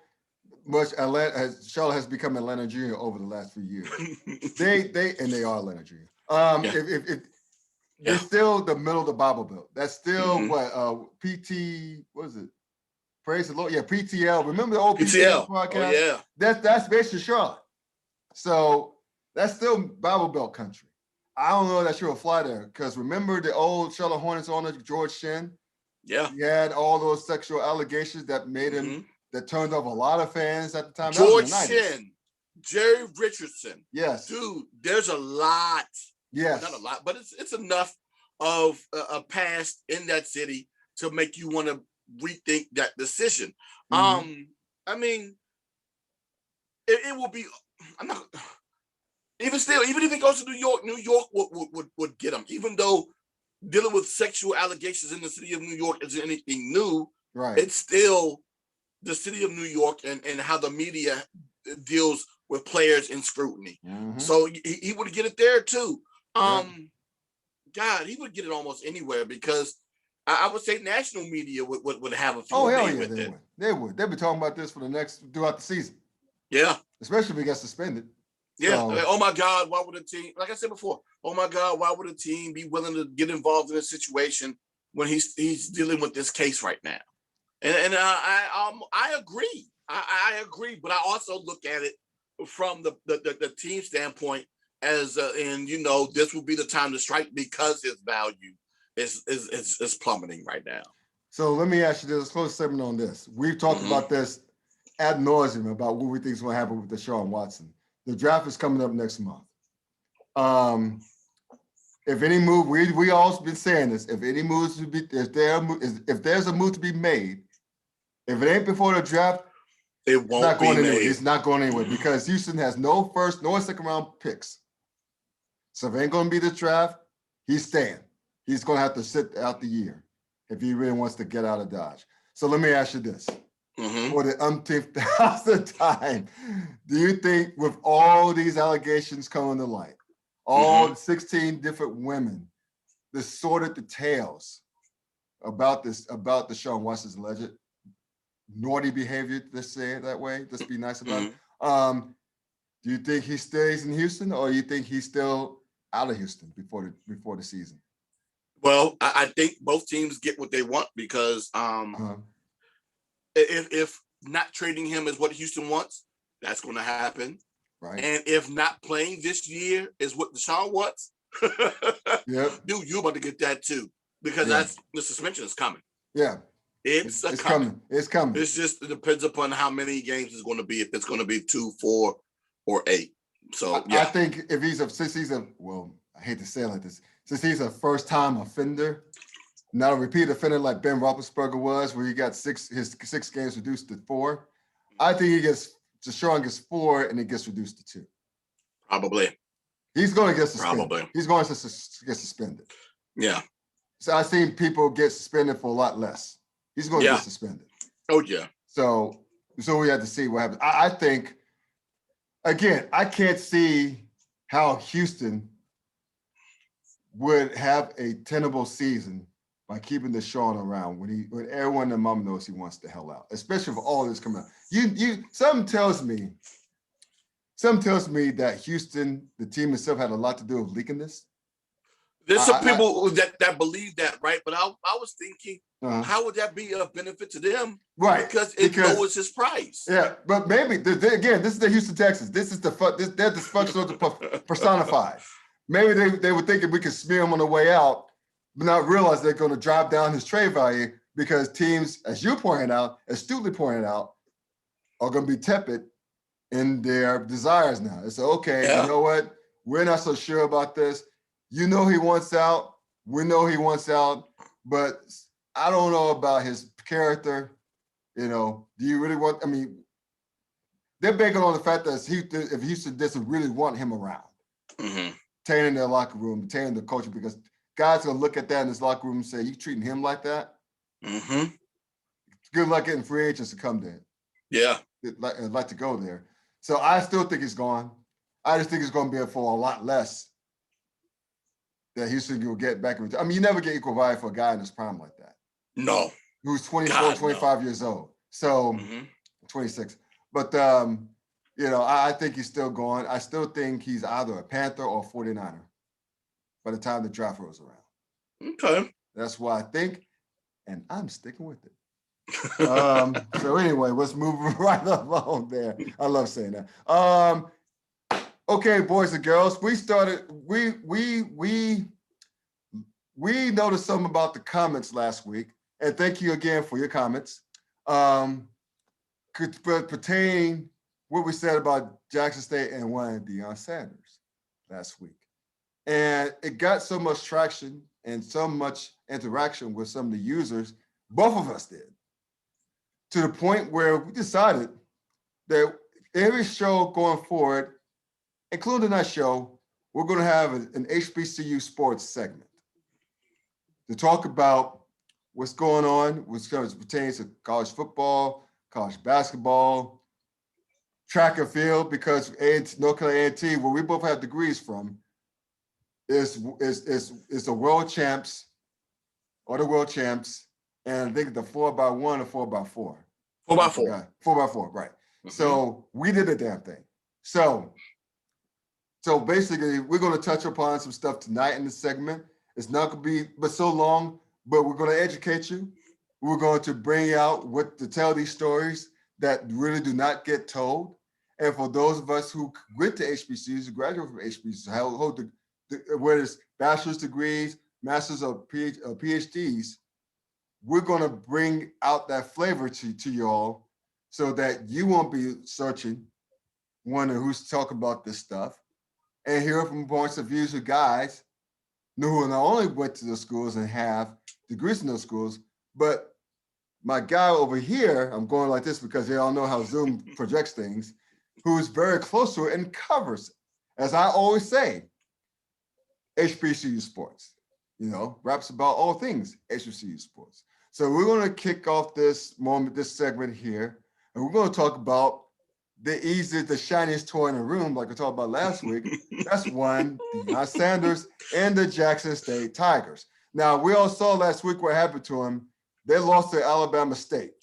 much Charlotte has become Atlanta Junior over the last few years. they are Atlanta Junior. If they're still the middle of the Bible Belt. That's still what PT. What is it? Praise the Lord. Yeah, PTL. Remember the old PTL podcast? Oh, yeah. That's basically Charlotte. So that's still Bible Belt country. I don't know that she'll fly there because remember the old Charlotte Hornets owner George Shen? Yeah. He had all those sexual allegations that made him that turned off a lot of fans at the time. George Shen, Jerry Richardson. Yes. Dude, there's a lot. Yes. Not a lot, but it's enough of a past in that city to make you want to rethink that decision. I mean, it will be. I'm not. Even if it goes to New York would get him. Even though dealing with sexual allegations in the city of New York isn't anything new, right? It's still the city of New York and how the media deals with players in scrutiny. So he would get it there too. God, he would get it almost anywhere because I would say national media would have a few. Oh hell yeah, they would. They'd be talking about this for throughout the season. Yeah, especially if he gets suspended. Yeah. So, oh my God, why would a team? Like I said before, oh my God, why would a team be willing to get involved in a situation when he's dealing with this case right now? And I agree. I agree, but I also look at it from the team standpoint as and this will be the time to strike because his value is plummeting right now. So let me ask you this. Let's close a segment on this. We've talked about this ad nauseum about what we think is going to happen with Deshaun Watson. The draft is coming up next month. If any move, we all been saying this. If any moves to be, if there's a move to be made, if it ain't before the draft, it's not going anywhere. It's not going anywhere because Houston has no first nor second round picks. So if it ain't going to be the draft, he's staying. He's going to have to sit out the year if he really wants to get out of Dodge. So let me ask you this. For the umpteenth thousand time, do you think with all these allegations coming to light, all 16 different women, the sordid details about Deshaun Watson's alleged naughty behavior, let's say it that way, let's be nice about it. Do you think he stays in Houston or you think he's still out of Houston before the season? Well, I think both teams get what they want because if not trading him is what Houston wants, that's going to happen. Right. And if not playing this year is what Deshaun wants, dude, you're about to get that too because that's the suspension is coming. Yeah. It's coming. It's coming. It's just it depends upon how many games it's going to be. If it's going to be 2, 4, or 8. So I think if I hate to say it like this, since he's a first-time offender, not a repeat offender like Ben Roethlisberger was, where he got his 6 games reduced to 4. I think Deshaun gets 4 and it gets reduced to 2. Probably. He's going to get suspended. Probably. He's going to get suspended. Yeah. So I've seen people get suspended for a lot less. He's going to get suspended. Oh, yeah. So we have to see what happens. I think, again, I can't see how Houston would have a tenable season by keeping Deshaun around when everyone in the mom knows he wants the hell out, especially for all this coming out. Something tells me that Houston, the team itself, had a lot to do with leaking this. There's some people that believe that, right? But I was thinking, how would that be a benefit to them? Right. Because it lowers his price. Yeah, but maybe, again, this is the Houston Texans. This is they're dysfunctional personified. Maybe they were thinking we could smear him on the way out, but not realize they're going to drop down his trade value because teams, as you astutely pointed out, are going to be tepid in their desires now. It's okay, you know what? We're not so sure about this. You know he wants out. We know he wants out, but I don't know about his character. Do you really want? I mean, they're banking on the fact that if Houston doesn't really want him around, maintaining their locker room, maintaining the culture, because guys are gonna look at that in his locker room and say, "You treating him like that?" Good luck getting free agents to come there. Yeah, I'd like to go there. So I still think he's gone. I just think it's going to be for a lot less that Houston will get back. I mean, you never get equal value for a guy in his prime like that. No. Who's 24, 25 years old. So 26. But I think he's still going. I still think he's either a Panther or a 49er by the time the draft rolls around. Okay. That's why I think, and I'm sticking with it. So anyway, let's move right along there. I love saying that. Okay, boys and girls, we noticed something about the comments last week, and thank you again for your comments. Could pertain what we said about Jackson State and one Deion Sanders last week. And it got so much traction and so much interaction with some of the users, both of us did, to the point where we decided that every show going forward, including that show, we're going to have an HBCU Sports segment to talk about what's going on, which pertains to college football, college basketball, track and field, because North Carolina A&T, where we both have degrees from, is the world champs or the world champs, and I think the 4x1 or 4x4. 4x4. 4x4, right. So we did the damn thing. So basically, we're going to touch upon some stuff tonight in this segment. It's not going to be but so long, but we're going to educate you. We're going to bring out what to tell these stories that really do not get told. And for those of us who went to HBCUs, who graduate from HBCUs, hold whether it's bachelor's degrees, masters or PhDs, we're going to bring out that flavor to y'all so that you won't be searching, wondering who's talking about this stuff, and hear from points of views of guys who not only went to those schools and have degrees in those schools, but my guy over here, I'm going like this because they all know how Zoom projects things, who's very close to it and covers it. As I always say, HBCU Sports, raps about all things HBCU Sports. So we're going to kick off this segment here, and we're going to talk about the shiniest toy in the room, like we talked about last week. That's one, Deion Sanders and the Jackson State Tigers. Now, we all saw last week what happened to him. They lost to Alabama State,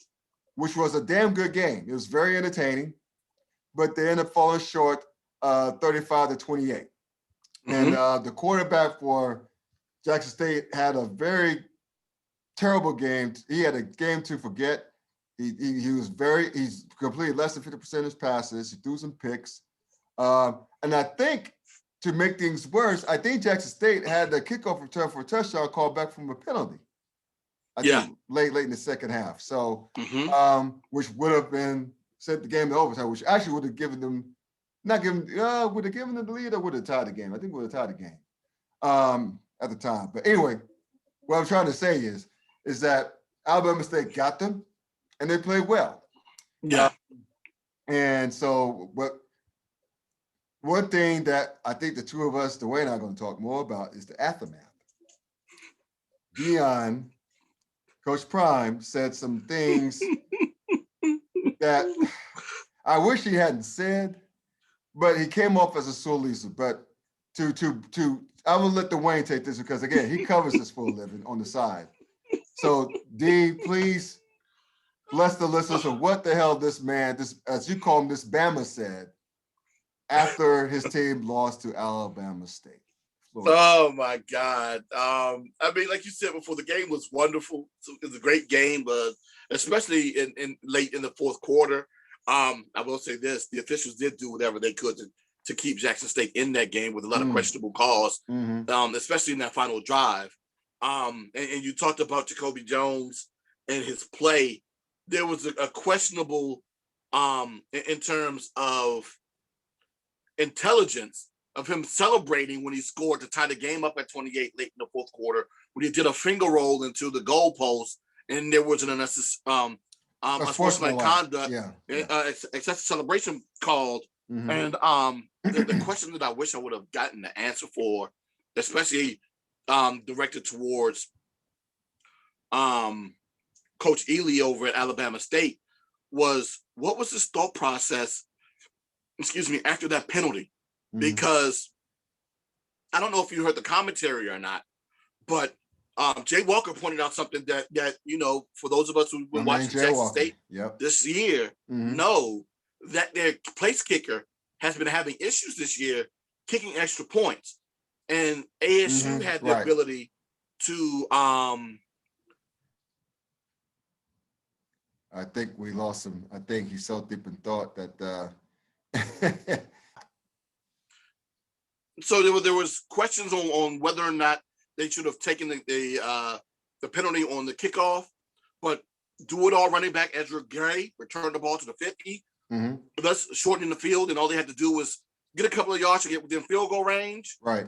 which was a damn good game. It was very entertaining, but they ended up falling short 35-28. And the quarterback for Jackson State had a very terrible game. He had a game to forget. He's completed less than 50% of his passes. He threw some picks. And I think to make things worse, I think Jackson State had the kickoff return for a touchdown called back from a penalty. I think late in the second half. So, which would have sent the game to overtime, which actually would have given them, would have given them the lead or would have tied the game. I think would have tied the game at the time. But anyway, what I'm trying to say is that Alabama State got them and they played well. Yeah. And so one thing that I think the two of us, Dwayne and I, are going to talk more about is the aftermath. Deion, Coach Prime, said some things that I wish he hadn't said, but he came off as a sore loser. But I will let Dwayne take this because, again, he covers this for a living on the side. So, D, please bless the listeners of what the hell this man, as you call him, this Bama said after his team lost to Alabama State. Oh my God. I mean, like you said before, the game was wonderful. It was a great game, but especially in late in the fourth quarter. I will say this, the officials did do whatever they could to keep Jackson State in that game with a lot of questionable calls, especially in that final drive. And you talked about Jacoby Jones and his play. There was a questionable in terms of intelligence of him celebrating when he scored to tie the game up at 28 late in the fourth quarter, when he did a finger roll into the goalpost, and there was an unsportsmanlike conduct, excessive celebration called. And the question that I wish I would have gotten the answer for, especially directed towards Coach Ely over at Alabama State, was what was his thought process, after that penalty? Because I don't know if you heard the commentary or not, but Jay Walker pointed out something that for those of us who've been watching Jackson State this year, know that their place kicker has been having issues this year kicking extra points, and ASU had the ability to. I think we lost him. I think he's so deep in thought that. So there was questions on whether or not they should have taken the penalty on the kickoff, but do-it-all running back Ezra Gray returned the ball to the 50, thus shortening the field, and all they had to do was get a couple of yards to get within field goal range. Right.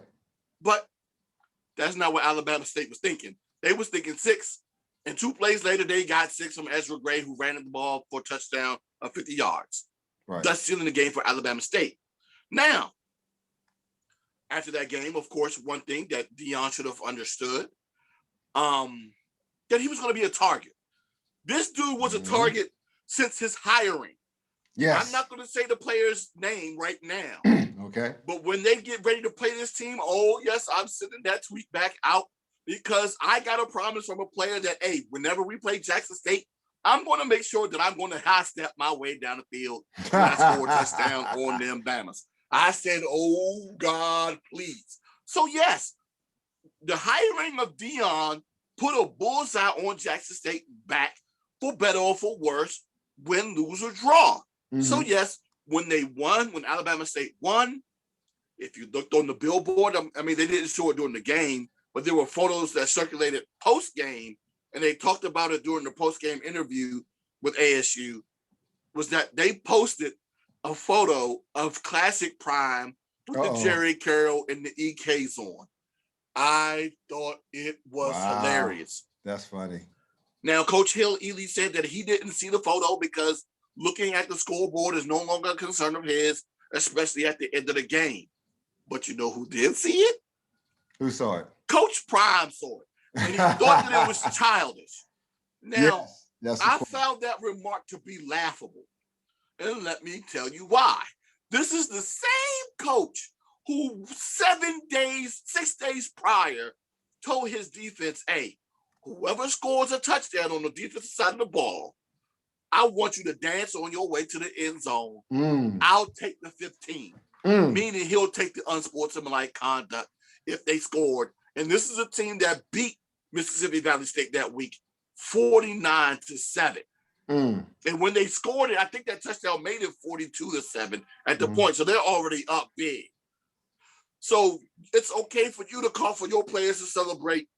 But that's not what Alabama State was thinking. They was thinking 6, and 2 plays later, they got 6 from Ezra Gray, who ran the ball for a touchdown of 50 yards. Right. Thus sealing the game for Alabama State. Now, after that game, of course, one thing that Deion should have understood, that he was going to be a target. This dude was a target since his hiring. Yes. I'm not going to say the player's name right now. Okay. But when they get ready to play this team, oh, yes, I'm sending that tweet back out because I got a promise from a player that, hey, whenever we play Jackson State, I'm going to make sure that I'm going to high step my way down the field when I score a touchdown on them Bamas. I said, oh, God, please. So, yes, the hiring of Deion put a bullseye on Jackson State back for better or for worse, win, lose, or draw. So, yes, when Alabama State won, if you looked on the billboard, I mean, they didn't show it during the game, but there were photos that circulated post-game, and they talked about it during the post-game interview with ASU, was that they posted a photo of Classic Prime with the Jerry Carroll and the EKs on. I thought it was hilarious. That's funny. Now, Coach Ely said that he didn't see the photo because looking at the scoreboard is no longer a concern of his, especially at the end of the game. But you know who did see it? Who saw it? Coach Prime saw it. And he thought that it was childish. Now, I found that remark to be laughable. And let me tell you why. This is the same coach who 6 days prior told his defense, hey, whoever scores a touchdown on the defensive side of the ball, I want you to dance on your way to the end zone. I'll take the 15. Meaning he'll take the unsportsmanlike conduct if they scored. And this is a team that beat Mississippi Valley State that week 49-7. And when they scored it, I think that touchdown made it 42-7 at the point. So they're already up big. So it's okay for you to call for your players to celebrate.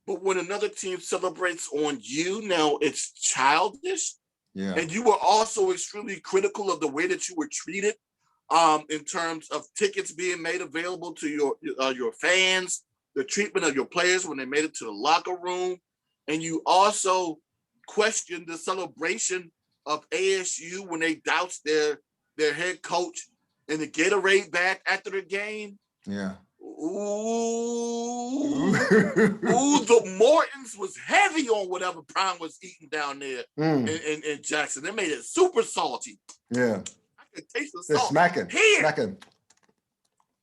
But when another team celebrates on you, now it's childish. Yeah. And you were also extremely critical of the way that you were treated in terms of tickets being made available to your fans, the treatment of your players when they made it to the locker room. And you also questioned the celebration of ASU when they doused their head coach in the Gatorade bag after the game. Yeah. Ooh, the Mortons was heavy on whatever Prime was eating down there in Jackson. They made it super salty. Yeah. I could taste the They're salt. smacking. Here. Smacking.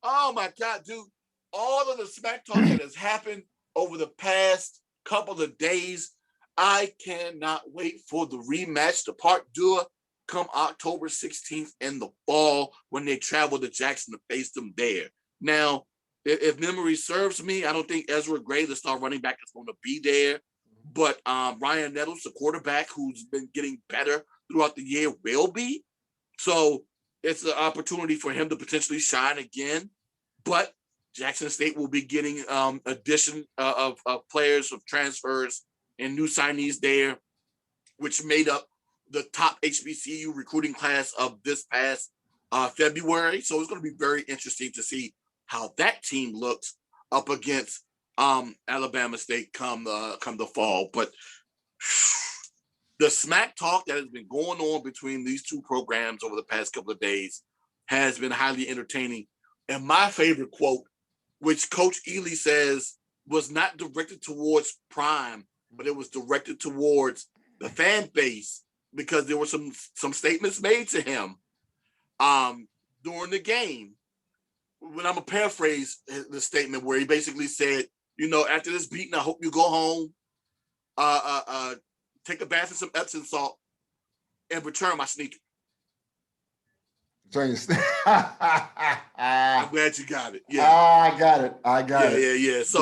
Oh, my God, dude. All of the smack talk that has happened over the past couple of days, I cannot wait for the rematch, the part deux, come October 16th in the fall when they travel to Jackson to face them there. Now, if memory serves me, I don't think Ezra Gray, the star running back, is going to be there. But Ryan Nettles, the quarterback, who's been getting better throughout the year, will be. So it's an opportunity for him to potentially shine again. But Jackson State will be getting addition of players, of transfers, and new signees there, which made up the top HBCU recruiting class of this past February. So it's going to be very interesting to see how that team looks up against Alabama State come the fall. But the smack talk that has been going on between these two programs over the past couple of days has been highly entertaining. And my favorite quote, which Coach Ely says was not directed towards Prime, but it was directed towards the fan base because there were some statements made to him during the game. When I'm going to paraphrase the statement where he basically said, After this beating, I hope you go home, take a bath in some Epsom salt, and return my sneaker. I'm glad you got it. Yeah, I got it. Yeah. So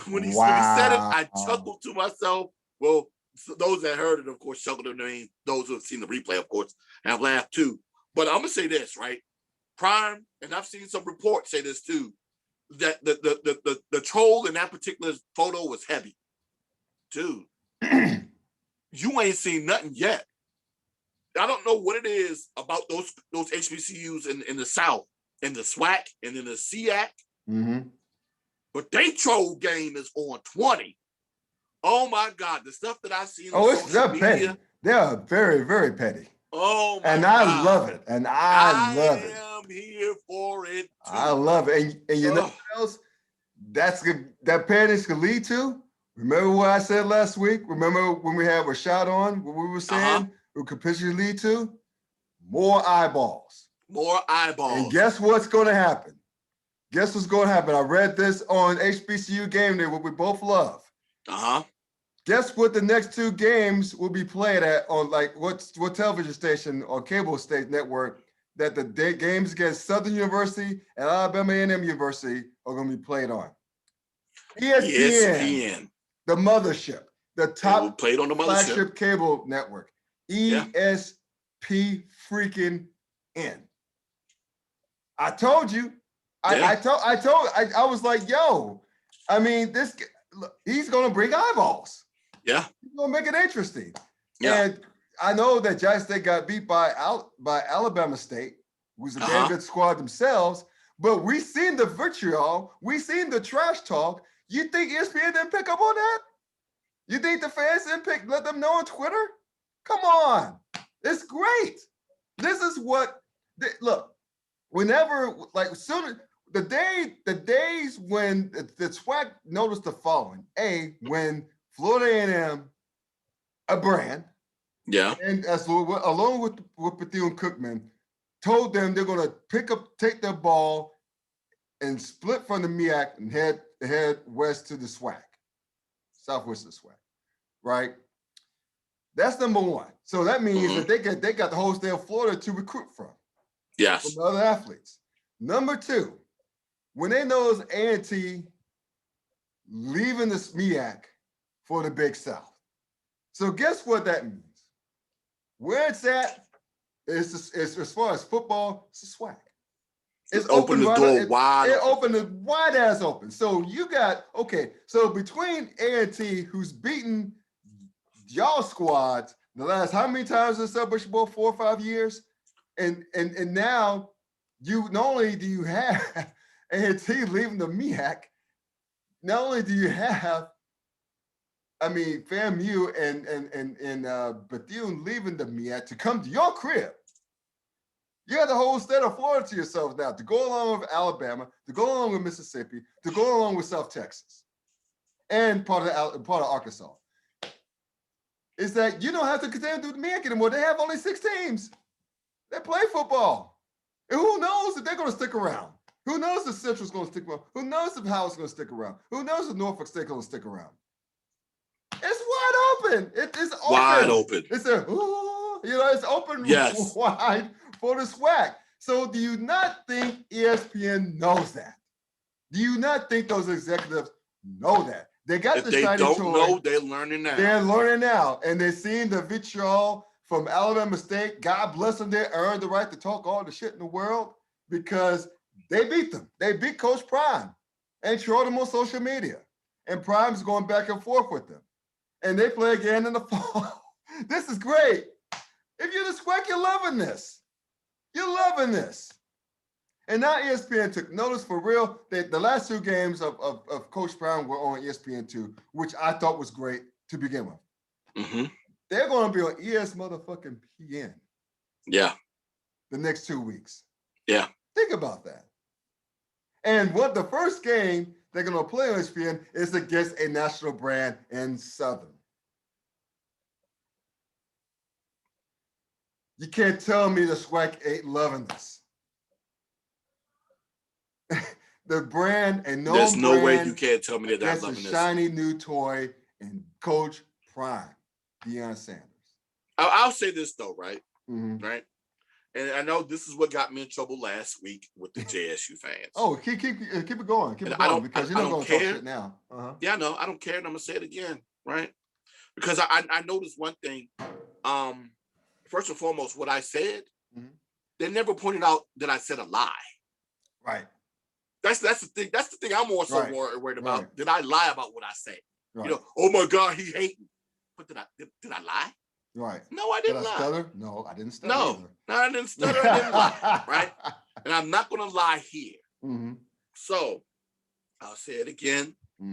when he said it, I chuckled to myself. Well, so those that heard it, of course, chuckled. I mean, those who have seen the replay, of course, have laughed too. But I'm gonna say this, right? Prime, and I've seen some reports say this too, that the troll in that particular photo was heavy. Dude, you ain't seen nothing yet. I don't know what it is about those HBCUs in the South, in the SWAC and in the SEAC, but they troll game is on 20. Oh my God, the stuff that I've seen on social media. Petty. They are very, very petty. Oh my God. I love it. And I love it. I am here for it too. I love it. And you know what else? That's good. That pettiness could lead to. Remember what I said last week? Remember when we had Rashad on, what we were saying? It could potentially lead to more eyeballs. More eyeballs. And guess what's going to happen? Guess what's going to happen? I read this on HBCU Game Day, what we both love. Guess what the next two games will be played at on what television station or cable state network that the games against Southern University and Alabama A&M University are going to be played on? ESPN. The mothership. The top played on the flagship cable network. ESP freaking N. I told you. I was like, yo, I mean, he's gonna bring eyeballs. Yeah. He's gonna make it interesting. Yeah. And I know that Jackson State got beat by Alabama State, who's a damn good squad themselves, but we seen the vitriol, we seen the trash talk. You think ESPN didn't pick up on that? You think the fans didn't let them know on Twitter? Come on. It's great. This is what, look, whenever, the days when the SWAC noticed the following. When Florida A&M, a brand, and along with Bethune-Cookman, told them they're going to take their ball and split from the MEAC and head west to the SWAC, southwest of the SWAC, right? That's number one. So that means that they got the whole state of Florida to recruit from. Yes. From other athletes. Number two, when they know it's A&T leaving the MEAC for the Big South. So guess what that means? Where it's at, it's as far as football, it's a SWAC. It's opened the door wide. It opened it wide ass open. So you got, so between A&T, who's beaten y'all squads the last how many times in the Celebration Bowl? 4 or 5 years? And now you not only do you have A&T leaving the MEAC, not only do you have, FAMU and Bethune leaving the MEAC to come to your crib. You have the whole state of Florida to yourselves now to go along with Alabama, to go along with Mississippi, to go along with South Texas, and part of Arkansas. Is that you don't have to continue to do the MEAC anymore. They have only 6 teams. They play football. And who knows if they're going to stick around? Who knows if Central's going to stick around? Who knows if Howard's going to stick around? Who knows if Norfolk State's going to stick around? It's wide open. It's open. Wide open. It's it's open wide for the SWAC. So do you not think ESPN knows that? Do you not think those executives know that? They got the shiny toy. If they don't know, they're learning now. They're learning now. And they're seeing the vitriol from Alabama State. God bless them. They earned the right to talk all the shit in the world because they beat them. They beat Coach Prime and trolled them on social media. And Prime's going back and forth with them. And they play again in the fall. This is great. If you're the SWAC, you're loving this. You're loving this. And now ESPN took notice for real. The last 2 games of Coach Brown were on ESPN2, which I thought was great to begin with. They're going to be on ES motherfucking PN. Yeah. The next 2 weeks. Yeah. Think about that. And what the first game they're going to play on ESPN is against a national brand in Southern. You can't tell me the SWAC ain't loving this. the brand, a known There's no way you brand can't tell me that I'm against a loving this. shiny new toy and Coach Prime, Deion Sanders. I'll say this though, right? Mhm. Right. And I know this is what got me in trouble last week with the JSU fans. Oh, keep it going. Keep And it going because you're not going to talk care. shit now. Uh-huh. Yeah, I know. I don't care, and I'm gonna say it again, right? Because I noticed one thing. First and foremost, what I said, they never pointed out that I said a lie. Right. That's the thing. That's the thing I'm more so worried about. Right. Did I lie about what I said? Right. You know, oh my God, he hating. But did I lie? Right. No, I didn't lie. Stutter? No, I didn't stutter. No, I didn't stutter. I didn't lie. Right. And I'm not going to lie here. So I'll say it again. Say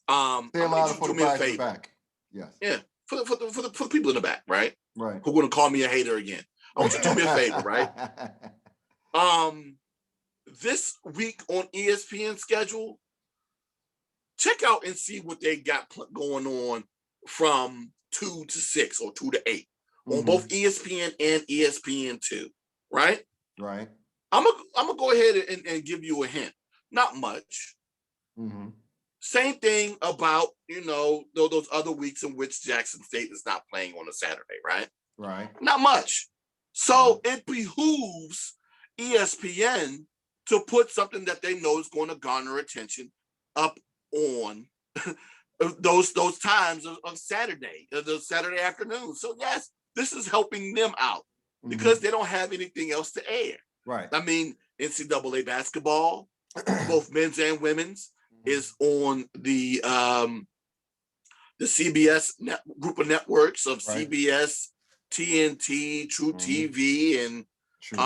a lot for the guys in the back. Yes. Yeah. For the people in the back, right? Right. Who are going to call me a hater again? I want you to do me a favor, right? This week on ESPN schedule, check out and see what they got going on from 2 to 6 or 2 to 8 on both ESPN and ESPN2, right? Right. I'm gonna go ahead and give you a hint. Not much. Same thing about, you know, those other weeks in which Jackson State is not playing on a Saturday, right? Right. Not much. So it behooves ESPN to put something that they know is going to garner attention up on those times of Saturday, the Saturday afternoon. So yes, this is helping them out because they don't have anything else to air. Right. I mean, NCAA basketball, both men's and women's, is on the CBS group of networks of CBS, TNT, True TV, and you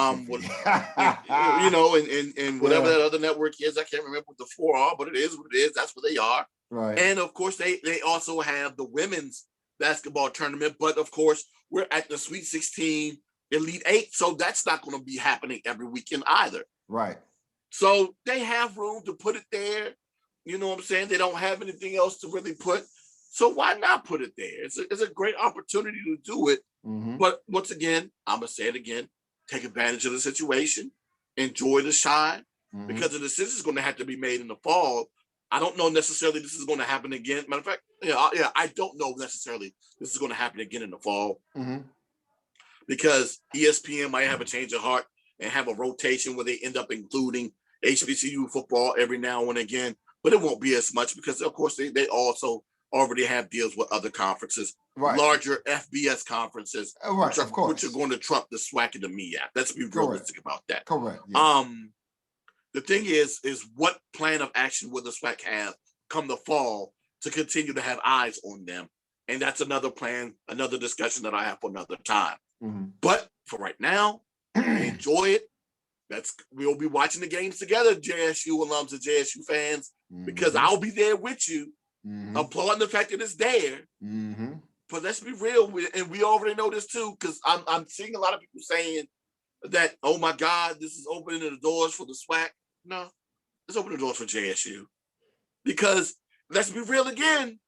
know, and whatever that other network is. I can't remember what the 4 are, but it is what it is. That's what they are. Right. And of course, they also have the women's basketball tournament. But of course, we're at the Sweet 16, Elite 8, so that's not going to be happening every weekend either. Right. So they have room to put it there. You know what I'm saying? They don't have anything else to really put. So why not put it there? It's a great opportunity to do it. But once again, I'm going to say it again. Take advantage of the situation. Enjoy the shine. Because the decision is going to have to be made in the fall. I don't know necessarily this is going to happen again. Matter of fact, I don't know necessarily this is going to happen again in the fall. Because ESPN might have a change of heart and have a rotation where they end up including HBCU football every now and again. But it won't be as much because, of course, they also already have deals with other conferences, larger FBS conferences, which are going to trump the SWAC and the MEAC. Let's be realistic about that. Correct. Yeah. The thing is what plan of action will the SWAC have come the fall to continue to have eyes on them? And that's another plan, another discussion that I have for another time. But for right now, enjoy it. We'll be watching the games together, JSU alums and JSU fans, because I'll be there with you, applauding the fact that it's there. But let's be real, and we already know this too, because I'm seeing a lot of people saying that, oh my God, this is opening the doors for the SWAC. No, it's opening the doors for JSU. Because let's be real again,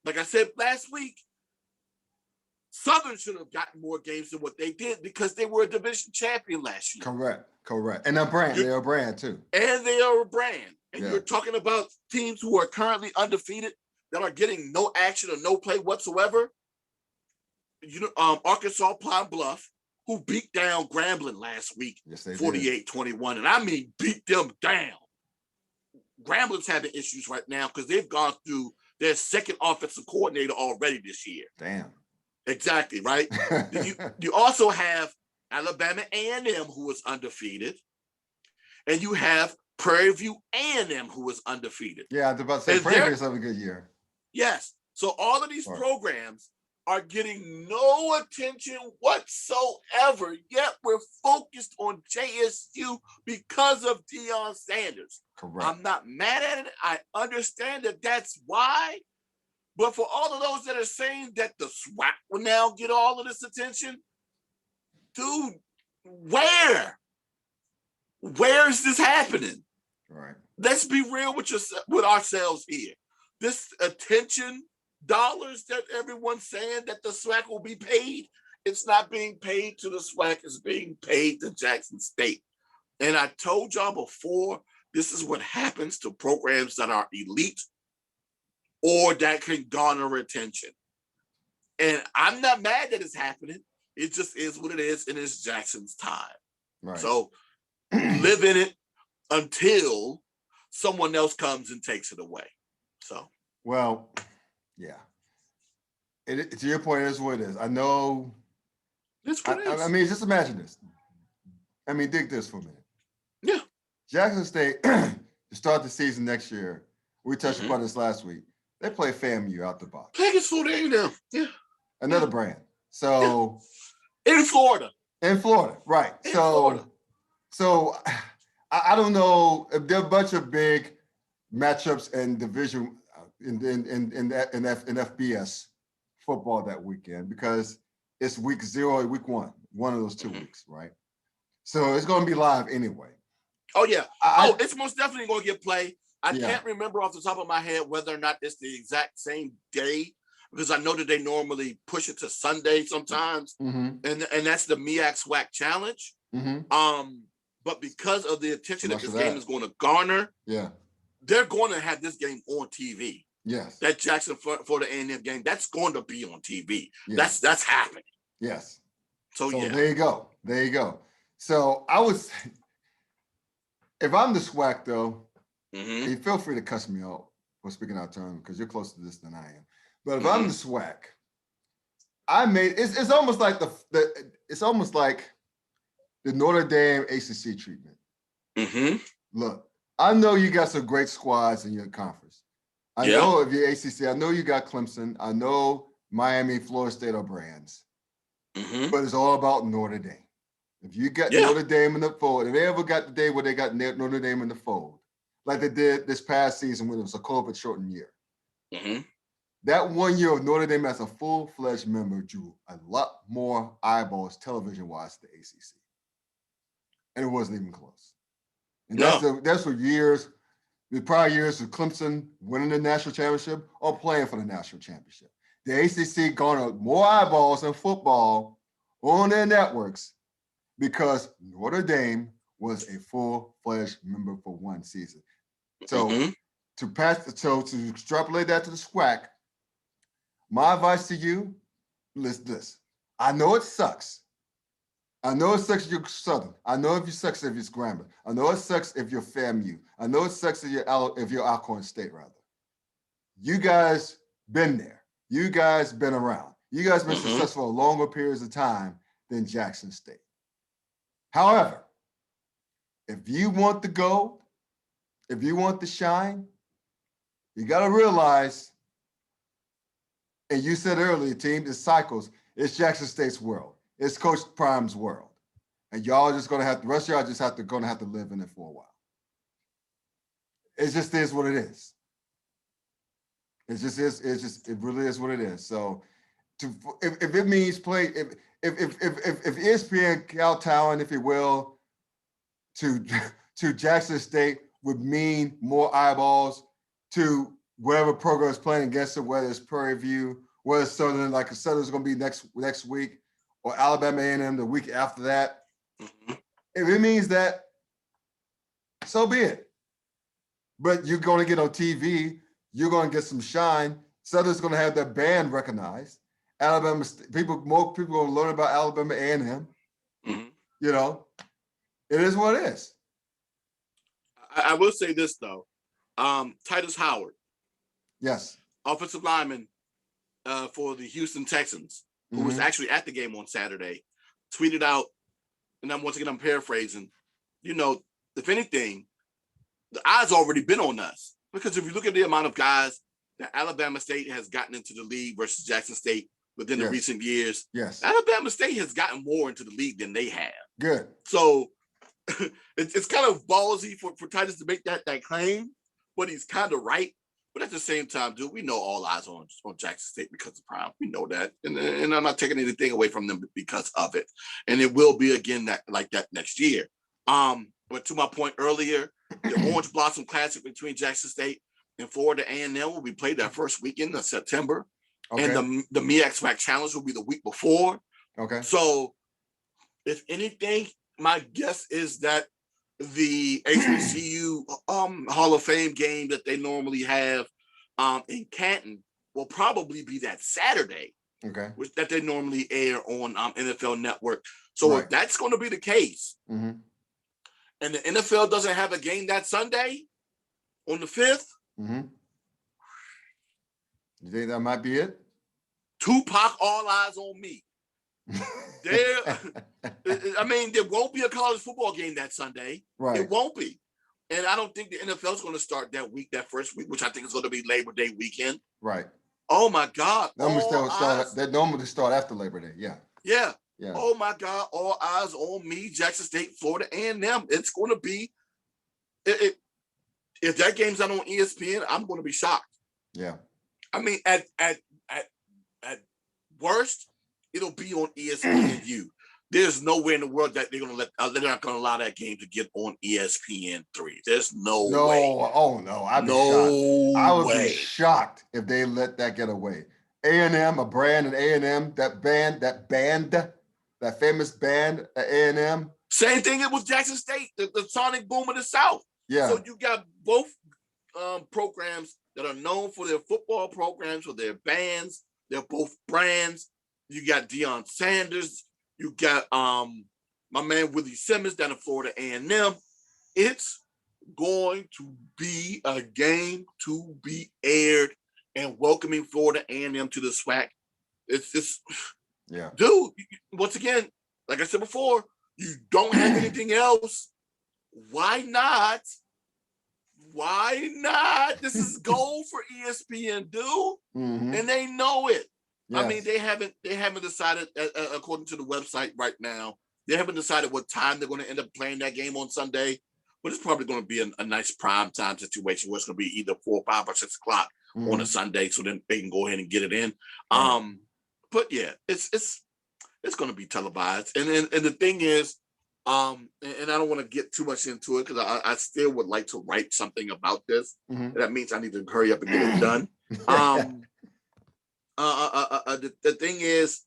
like I said last week, Southern should have gotten more games than what they did because they were a division champion last year. Correct. And they're a brand too. And they are a brand. And you're talking about teams who are currently undefeated that are getting no action or no play whatsoever. You know, Arkansas Pine Bluff, who beat down Grambling last week, 48-21. And I mean beat them down. Grambling's having issues right now because they've gone through their second offensive coordinator already this year. Damn. Exactly, right? you also have Alabama A&M, who is undefeated, and you have Prairie View A&M, who is undefeated. Yeah, I was about to say Prairie View's having a good year. Yes. So all of these programs are getting no attention whatsoever, yet we're focused on JSU because of Deion Sanders. Correct. I'm not mad at it. I understand that that's why. But for all of those that are saying that the SWAC will now get all of this attention, dude, where is this happening? Right. Let's be real with ourselves here. This attention dollars that everyone's saying that the SWAC will be paid, it's not being paid to the SWAC, it's being paid to Jackson State. And I told y'all before this is what happens to programs that are elite or that can garner attention. And I'm not mad that it's happening. It just is what it is, and it's Jackson's time. Right. So live in it until someone else comes and takes it away. So, well, yeah. To your point, it is what it is. I know. That's what it is. I mean, just imagine this. I mean, dig this for a minute. Yeah. Jackson State, to start the season next year, we touched upon this last week. They play FAMU out the box. Pegasus there, you know. Yeah. Another brand. So in Florida. In Florida, right. So I don't know if there are a bunch of big matchups and division in FBS football that weekend because it's week 0 and week 1 of those 2 weeks, right? So it's going to be live anyway. Oh, yeah. It's most definitely going to get play. I can't remember off the top of my head whether or not it's the exact same day because I know that they normally push it to Sunday sometimes, and that's the MEAC SWAC Challenge. But because of the attention that this game is going to garner, they're going to have this game on TV. Yes, that Jackson Florida A&M game, that's going to be on TV. Yes. That's happening. Yes. So yeah, there you go. So I was, if I'm the SWAC though, you feel free to cuss me out for speaking out of turn because you're closer to this than I am. But if I'm the SWAC, it's almost like it's almost like the Notre Dame ACC treatment. Look, I know you got some great squads in your conference. I know if you're ACC, I know you got Clemson. I know Miami, Florida State are brands. But it's all about Notre Dame. If you got Notre Dame in the fold, if they ever got the day where they got Notre Dame in the fold, like they did this past season when it was a COVID-shortened year, that 1 year of Notre Dame as a full-fledged member drew a lot more eyeballs television-wise to the ACC. And it wasn't even close. And that's for years. The prior years of Clemson winning the national championship or playing for the national championship. The ACC garnered more eyeballs in football on their networks because Notre Dame was a full-fledged member for one season. So to extrapolate that to the SWAC, my advice to you, listen to this. I know it sucks. I know it sucks if you're Southern. I know if you sucks if you're Grambling. I know it sucks if you're FAMU. I know it sucks if you're Alcorn State, rather. You guys been there. You guys been around. You guys been successful for longer periods of time than Jackson State. However, if you want the gold, if you want the shine, you got to realize, and you said earlier, team, it cycles. It's Jackson State's world. It's Coach Prime's world. And y'all just going to have, the rest of y'all just going to have to live in it for a while. It just is what it is. It just is. It really is what it is. So, if it means play, if ESPN Cowtown, if you will, to Jackson State would mean more eyeballs to whatever program is playing against it, whether it's Prairie View, whether it's Southern, like Southern's going to be next week, or Alabama A&M the week after that. If it means that, so be it. But you're going to get on TV. You're going to get some shine. Southern's going to have their band recognized. Alabama, more people are going to learn about Alabama A&M. You know, it is what it is. I will say this, though. Titus Howard. Yes. Offensive lineman for the Houston Texans, who was actually at the game on Saturday, tweeted out, and once again, I'm paraphrasing, you know, if anything, the eyes already been on us. Because if you look at the amount of guys that Alabama State has gotten into the league versus Jackson State within the recent years, Alabama State has gotten more into the league than they have. Good. So it's kind of ballsy for Titus to make that claim, but he's kind of right. But at the same time, dude, we know all eyes on Jackson State because of Prime. We know that. And I'm not taking anything away from them because of it. And it will be again like that next year. But to my point earlier, the Orange Blossom Classic between Jackson State and Florida A&M will be played that first weekend of September. Okay. And the MEAC SWAC Challenge will be the week before. Okay. So if anything, my guess is that the HBCU Hall of Fame game that they normally have in Canton will probably be that Saturday, which that they normally air on NFL Network. So if that's going to be the case, and the NFL doesn't have a game that Sunday on the 5th, you think that might be it? Tupac, all eyes on me. There won't be a college football game that Sunday. Right. It won't be. And I don't think the NFL is going to start that first week, which I think is going to be Labor Day weekend. Right. Oh, my God. They normally start after Labor Day. Yeah. Yeah. Yeah. Oh, my God. All eyes on me, Jackson State, Florida A&M. It's going to be if that game's not on ESPN, I'm going to be shocked. Yeah. I mean, at worst, it'll be on ESPNU. There's nowhere in the world that they're not going to allow that game to get on ESPN3. There's no way. Oh no, I'd be shocked. I would be shocked if they let that get away. A&M, a brand, and A&M, that famous band at A&M. Same thing with Jackson State, the Sonic Boom of the South. Yeah. So you got both programs that are known for their football programs, for their bands. They're both brands. You got Deion Sanders. You got my man Willie Simmons down in Florida A&M. It's going to be a game to be aired and welcoming Florida A&M to the SWAC. It's just, dude, once again, like I said before, you don't have anything else. Why not? Why not? This is gold for ESPN, dude. And they know it. Yes. I mean, they haven't decided, according to the website right now, they haven't decided what time they're going to end up playing that game on Sunday, but it's probably going to be a nice prime time situation where it's going to be either 4, 5, or 6 o'clock on a Sunday, so then they can go ahead and get it in. But yeah, it's going to be televised, and the thing is, and I don't want to get too much into it because I still would like to write something about this. That means I need to hurry up and get it done. The thing is,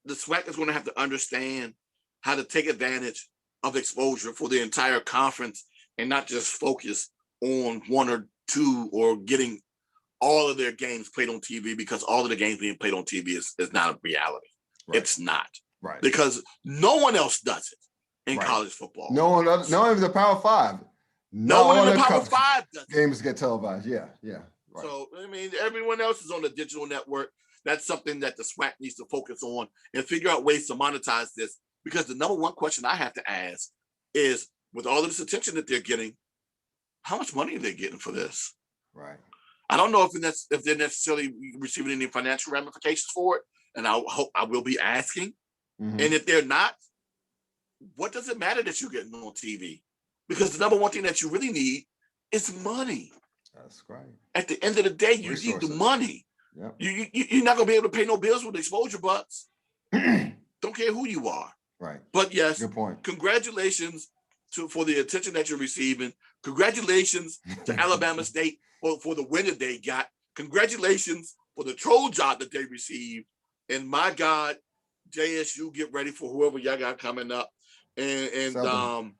the SWAC is going to have to understand how to take advantage of exposure for the entire conference and not just focus on 1 or 2 or getting all of their games played on TV, because all of the games being played on TV is not a reality. Right. It's not. Right. Because no one else does it in college football. No one in the Power 5. No one in the Power 5 does it. Games get televised. Yeah. Right. So, I mean, everyone else is on the digital network. That's something that the SWAC needs to focus on and figure out ways to monetize this. Because the number one question I have to ask is, with all of this attention that they're getting, how much money are they getting for this? Right. I don't know if they're necessarily receiving any financial ramifications for it. And I hope I will be asking. And if they're not, what does it matter that you're getting on TV? Because the number one thing that you really need is money. That's right. At the end of the day, you need the money. Yep. You're not going to be able to pay no bills with exposure bucks. Don't care who you are. Right. But yes, good point. Congratulations for the attention that you're receiving. Congratulations to Alabama State for the win that they got. Congratulations for the troll job that they received. And my God, JSU, get ready for whoever y'all got coming up. And God,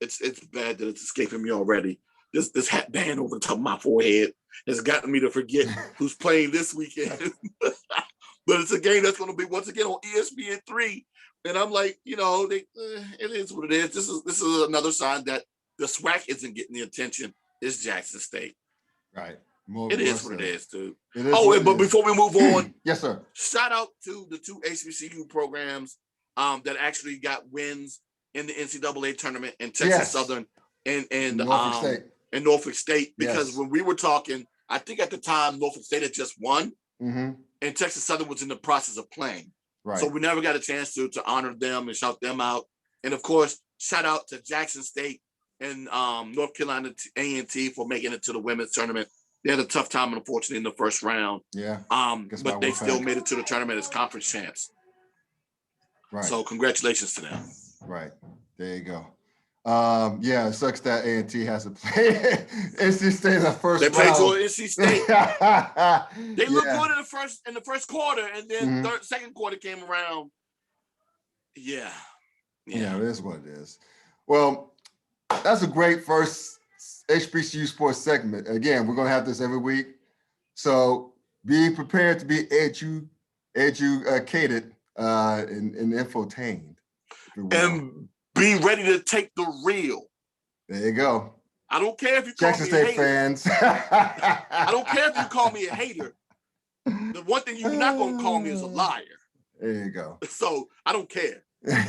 it's bad that it's escaping me already. This hat band over the top of my forehead has gotten me to forget who's playing this weekend. But it's a game that's going to be once again on ESPN3, and I'm like, it is what it is. This is another sign that the SWAC isn't getting the attention. It's Jackson State. Right. It is what it is, dude. But before we move on, yes, sir. Shout out to the 2 HBCU programs that actually got wins in the NCAA tournament in Texas Southern and Norfolk State. Because when we were talking, I think at the time Norfolk State had just won, and Texas Southern was in the process of playing. Right. So we never got a chance to honor them and shout them out. And of course, shout out to Jackson State and North Carolina A&T for making it to the women's tournament. They had a tough time, unfortunately, in the first round. Yeah. But they still made it to the tournament as conference champs. Right. So congratulations to them. Right. There you go. It sucks that A&T has to play NC State in the first round. They played for NC State. They looked good in the first quarter, and then second quarter came around. Yeah. Yeah, it is what it is. Well, that's a great first HBCU Sports segment. Again, we're going to have this every week. So be prepared to be educated and infotained. And be ready to take the real. There you go. I don't care if you call Jackson me State a hater. fans. I don't care if you call me a hater. The one thing you're not going to call me is a liar. There you go. So I don't care.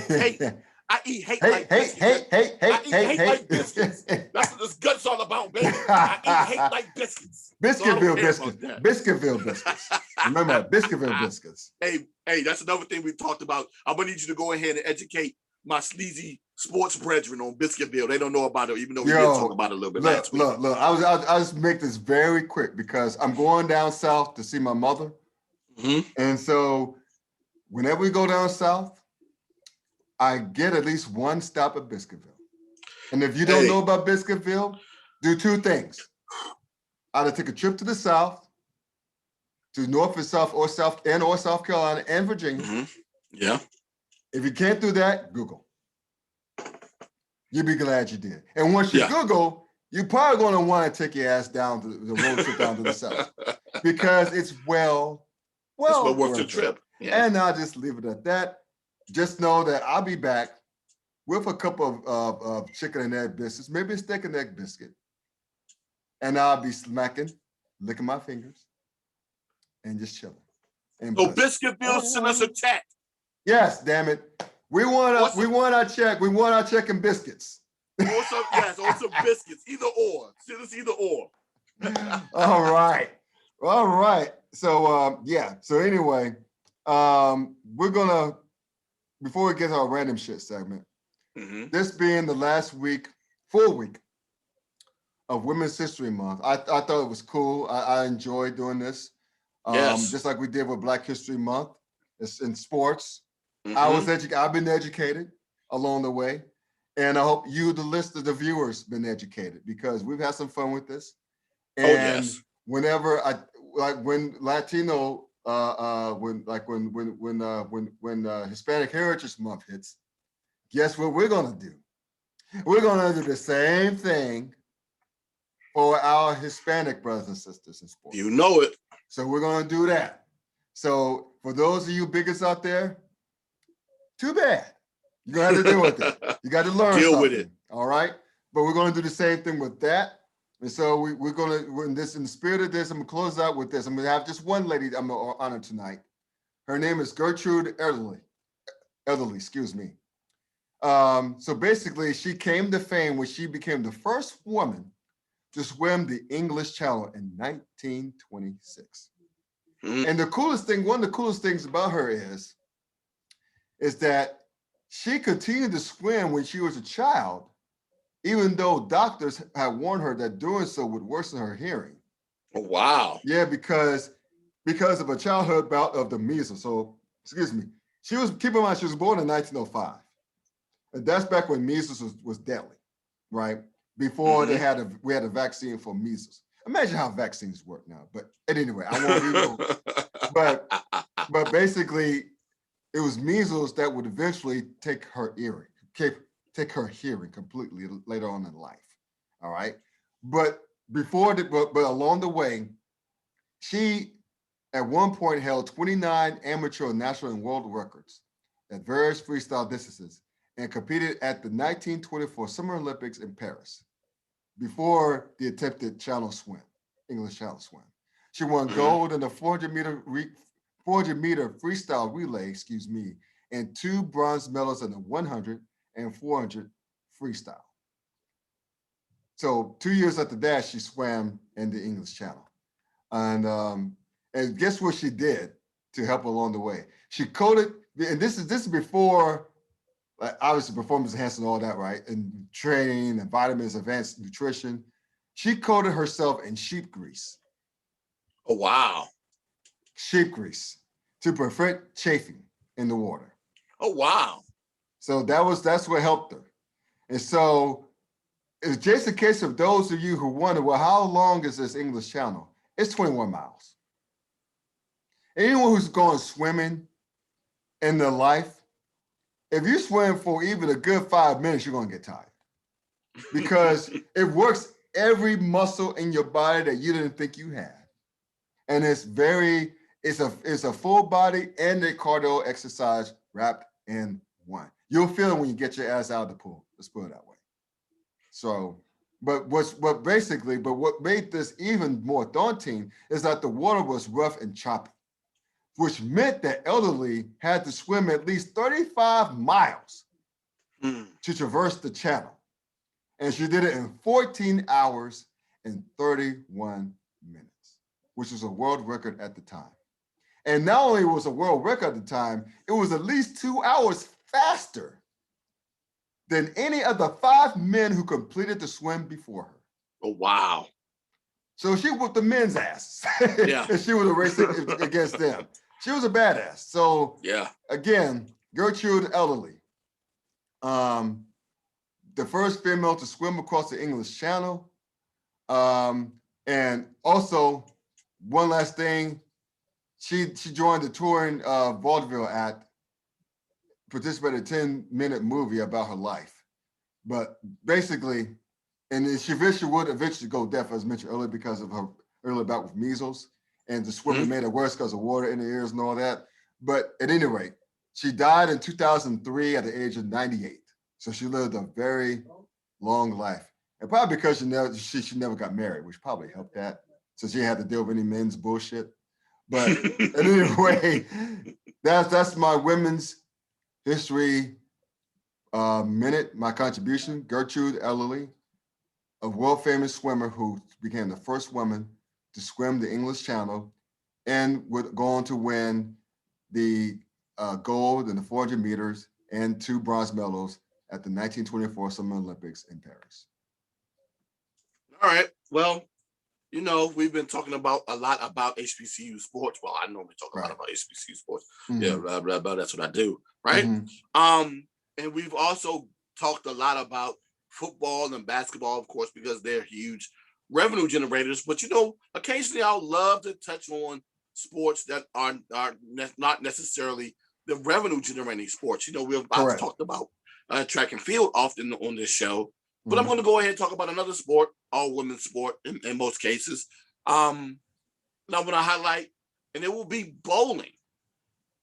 Hate. I eat hate like biscuits. I eat hate like biscuits. That's what this gut's all about, baby. I eat hate like biscuits. Biscuitville biscuits. Biscuitville biscuits. Remember, Biscuitville biscuits. Hey, that's another thing we talked about. I'm going to need you to go ahead and educate my sleazy sports brethren on Biscuitville. They don't know about it, even though we did talk about it a little bit last week. Look. I'll just make this very quick because I'm going down south to see my mother. Mm-hmm. And so whenever we go down south, I get at least one stop at Biscuitville. And if you don't know about Biscuitville, do two things. Either take a trip to the south, to North and South or South Carolina and Virginia. Mm-hmm. Yeah. If you can't do that, Google. You'll be glad you did. And once you Google, you're probably going to want to take your ass down to the road trip down to the south because it's well worth the trip. Yeah. And I'll just leave it at that. Just know that I'll be back with a couple of chicken and egg biscuits, maybe a steak and egg biscuit. And I'll be licking my fingers, and just chilling. So Biscuitville send us a check. Yes, damn it. We want our check. We want our check and biscuits. Also biscuits. Either or. Send us either or. All right. So So anyway, we're gonna, before we get to our random shit segment, this being the last full week of Women's History Month, I thought it was cool. I enjoyed doing this. Just like we did with Black History Month. It's in sports. I've been educated along the way. And I hope you, the viewers, been educated because we've had some fun with this. And whenever when Hispanic Heritage Month hits, guess what we're gonna do? We're gonna do the same thing for our Hispanic brothers and sisters in sports. You know it. So we're gonna do that. So for those of you bigots out there, too bad. You're gonna have to deal with it. You got to learn deal something, with it. All right. But we're gonna do the same thing with that. And so we're in the spirit of this, I'm gonna close out with this. I'm gonna have just one lady I'm gonna honor tonight. Her name is Gertrude Ederle, excuse me. So basically, she came to fame when she became the first woman to swim the English Channel in 1926. And one of the coolest things about her is that she continued to swim when she was a child, even though doctors had warned her that doing so would worsen her hearing. Oh, wow. Yeah, because of a childhood bout of the measles. So, excuse me, keep in mind, she was born in 1905. And that's back when measles was deadly, right? Before we had a vaccine for measles. Imagine how vaccines work now. But anyway, I won't read But basically, it was measles that would eventually take her hearing completely later on in life. All right. But along the way, she at one point held 29 amateur, national, and world records at various freestyle distances and competed at the 1924 Summer Olympics in Paris before the attempted English Channel swim. She won gold in the 400 meter freestyle relay, and 2 bronze medals in the 100 and 400 freestyle. So 2 years after that, she swam in the English Channel. And guess what she did to help along the way? She coated, and this is before, obviously performance enhancing all that, right? And training and vitamins, advanced nutrition. She coated herself in sheep grease. Oh, wow. Sheep grease to prevent chafing in the water. Oh, wow. So that's what helped her. And so it's just a case of those of you who wonder, well, how long is this English Channel? It's 21 miles. Anyone who's gone swimming in their life if you swim for even a good 5 minutes, you're going to get tired because it works every muscle in your body that you didn't think you had. And it's a full body and a cardio exercise wrapped in one. You'll feel it when you get your ass out of the pool. Let's put it that way. So, but what made this even more daunting is that the water was rough and choppy, which meant that Ederle had to swim at least 35 miles to traverse the channel. And she did it in 14 hours and 31 minutes, which was a world record at the time. And not only was a world record at the time, it was at least 2 hours faster than any of the 5 men who completed the swim before her. Oh, wow. So she whooped the men's ass. Yeah. And she was racing against them. She was a badass. So yeah, again, Gertrude Ederle, the first female to swim across the English Channel. And also, one last thing, she joined the touring vaudeville act, participated in a 10-minute movie about her life. But basically, and she would eventually go deaf, as mentioned earlier, because of her early bout with measles. And the swimming made it worse because of water in the ears and all that. But at any rate, she died in 2003 at the age of 98. So she lived a very long life. And probably because she never got married, which probably helped that. So she had to deal with any men's bullshit. But anyway, that's my women's history minute, my contribution. Gertrude Ederle, a world famous swimmer who became the first woman to swim the English Channel and would go on to win the gold in the 400 meters and 2 bronze medals at the 1924 Summer Olympics in Paris. All right. Well, we've been talking a lot about HBCU sports. Well, I normally talk a lot about HBCU sports. Mm-hmm. Yeah, blah, blah, blah. That's what I do. Right. Mm-hmm. And we've also talked a lot about football and basketball, of course, because they're huge revenue generators. But, occasionally I'll love to touch on sports that are not necessarily the revenue generating sports. We've talked about track and field often on this show, but I'm going to go ahead and talk about another sport, all women's sport in most cases. And I'm going to highlight, and it will be bowling.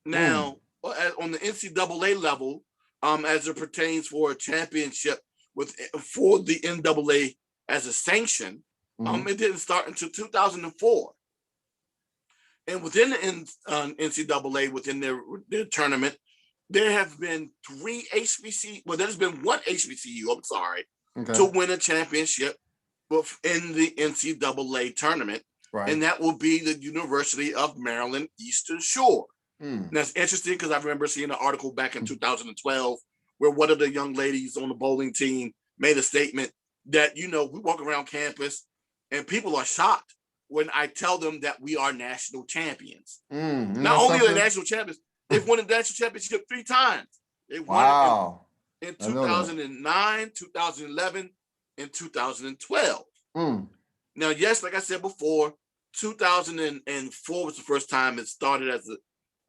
Now, on the NCAA level, as it pertains for a championship for the NCAA as a sanction, it didn't start until 2004. And within the NCAA, within their tournament, there have been 3 HBCU. Well, there's been 1 HBCU, to win a championship in the NCAA tournament. Right. And that will be the University of Maryland Eastern Shore. And that's interesting because I remember seeing an article back in 2012 where one of the young ladies on the bowling team made a statement that, we walk around campus and people are shocked when I tell them that we are national champions. Not only are they national champions, they've won the national championship 3 times. They won it in 2009, 2011, and 2012. Now, yes, like I said before, 2004 was the first time it started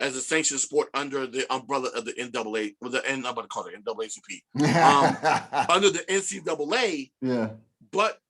as a sanctioned sport under the umbrella of the NCAA. I'm about to call it NAACP. Under the NCAA. Yeah. But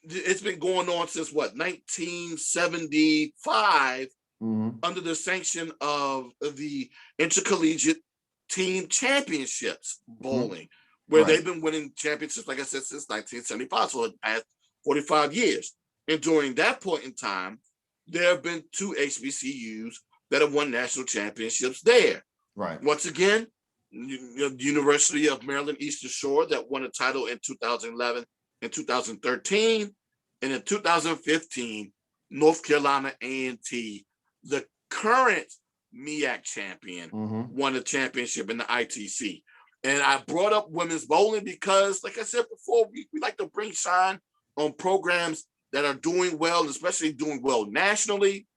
it's been going on since 1975 under the sanction of the Intercollegiate Team Championships bowling, where they've been winning championships, like I said, since 1975, so the past 45 years. And during that point in time, there have been 2 HBCUs that have won national championships there. Right. Once again, the University of Maryland Eastern Shore that won a title in 2011 and 2013, and in 2015, North Carolina A&T, the current MEAC champion, won a championship in the ITC. And I brought up women's bowling because, like I said before, we like to bring shine on programs that are doing well, especially doing well nationally.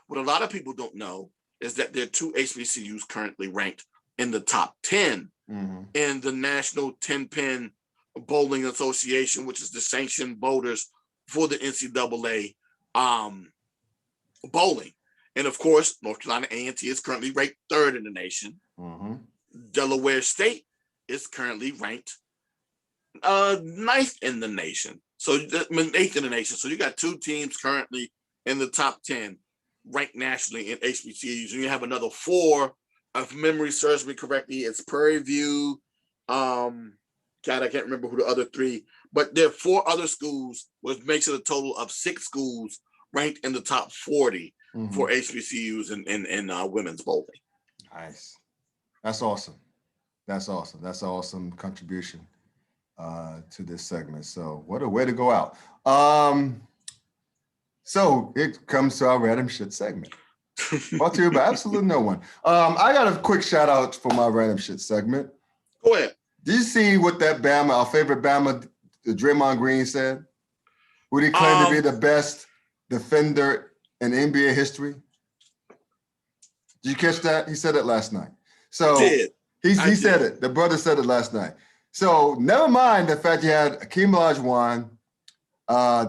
What a lot of people don't know is that there are 2 HBCUs currently ranked in the top 10 in the National 10-Pin Bowling Association, which is the sanctioned voters for the NCAA bowling. And of course, North Carolina A&T is currently ranked 3rd in the nation. Delaware State is currently ranked 9th in the nation. So 8th in the nation. So you got 2 teams currently in the top 10 ranked nationally in HBCUs. And you have another 4, if memory serves me correctly. It's Prairie View. God, I can't remember who the other 3, but there are 4 other schools, which makes it a total of 6 schools ranked in the top 40 for HBCUs in women's bowling. Nice. That's awesome. That's awesome. That's an awesome contribution to this segment. So what a way to go out. So it comes to our random shit segment. Brought to you by absolutely no one. I got a quick shout out for my random shit segment. Go ahead. Did you see what that Bama, our favorite Bama, Draymond Green said? Would he claim to be the best defender in NBA history? Did you catch that? He said it last night. So he said it. The brother said it last night. So never mind the fact you had Akeem Olajuwon,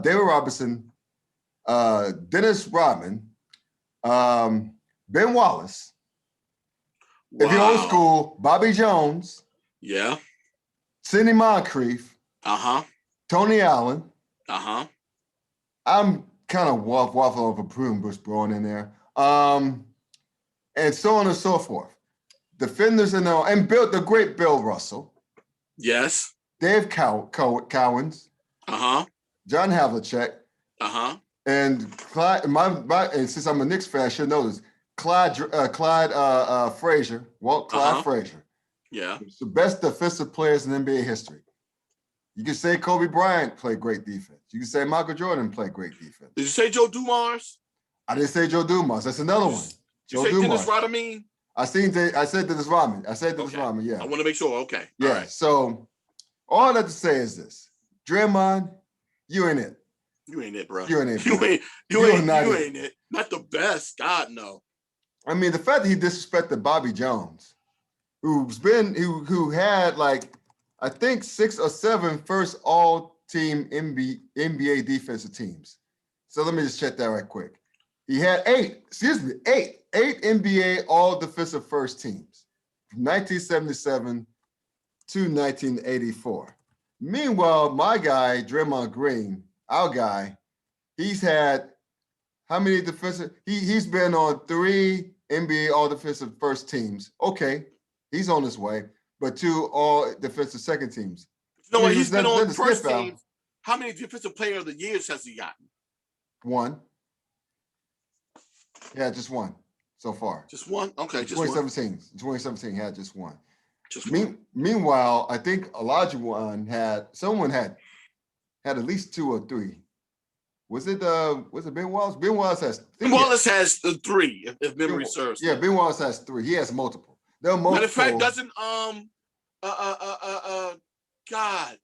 David Robinson, Dennis Rodman, Ben Wallace. Wow. If you're old school, Bobby Jones. Yeah. Sidney Moncrief. Tony Allen. I'm kind of waffling over Prune Bush throwing in there. And so on and so forth. Defenders and the great Bill Russell. Yes. Dave Cowens. John Havlicek. And Clyde, and since I'm a Knicks fan, I should know this. Clyde Frazier, Clyde Frazier. Yeah. It's the best defensive players in NBA history. You can say Kobe Bryant played great defense. You can say Michael Jordan played great defense. Did you say Joe Dumars? I didn't say Joe Dumars. That's another one. Did you say Dennis Rodman? I said Dennis Rodman. Rodman, yeah. I want to make sure. Okay. Yeah. All right. So all I have to say is this. Draymond, you ain't it. You ain't it, bro. You ain't it. You ain't it. Not the best. God, no. I mean, the fact that he disrespected Bobby Jones, who had like, I think 6 or 7 first all-team NBA defensive teams. So let me just check that right quick. He had 8 NBA all-defensive first teams from 1977 to 1984. Meanwhile, my guy, Draymond Green, our guy, he's had how many defensive? He's been on 3 NBA all-defensive first teams. Okay, he's on his way, but 2 all-defensive second teams. You know what? He's been on first teams. How many defensive player of the years has he gotten? 1. Yeah, just 1 so far. Just 1? Okay, just 2017. 2017 had just 1. Meanwhile, I think Olajuwon had at least 2 or 3. Was it Ben Wallace? Ben Wallace has 3, if memory serves. Yeah, Ben Wallace has 3. He has multiple. There are multiple. Matter of fact, doesn't God,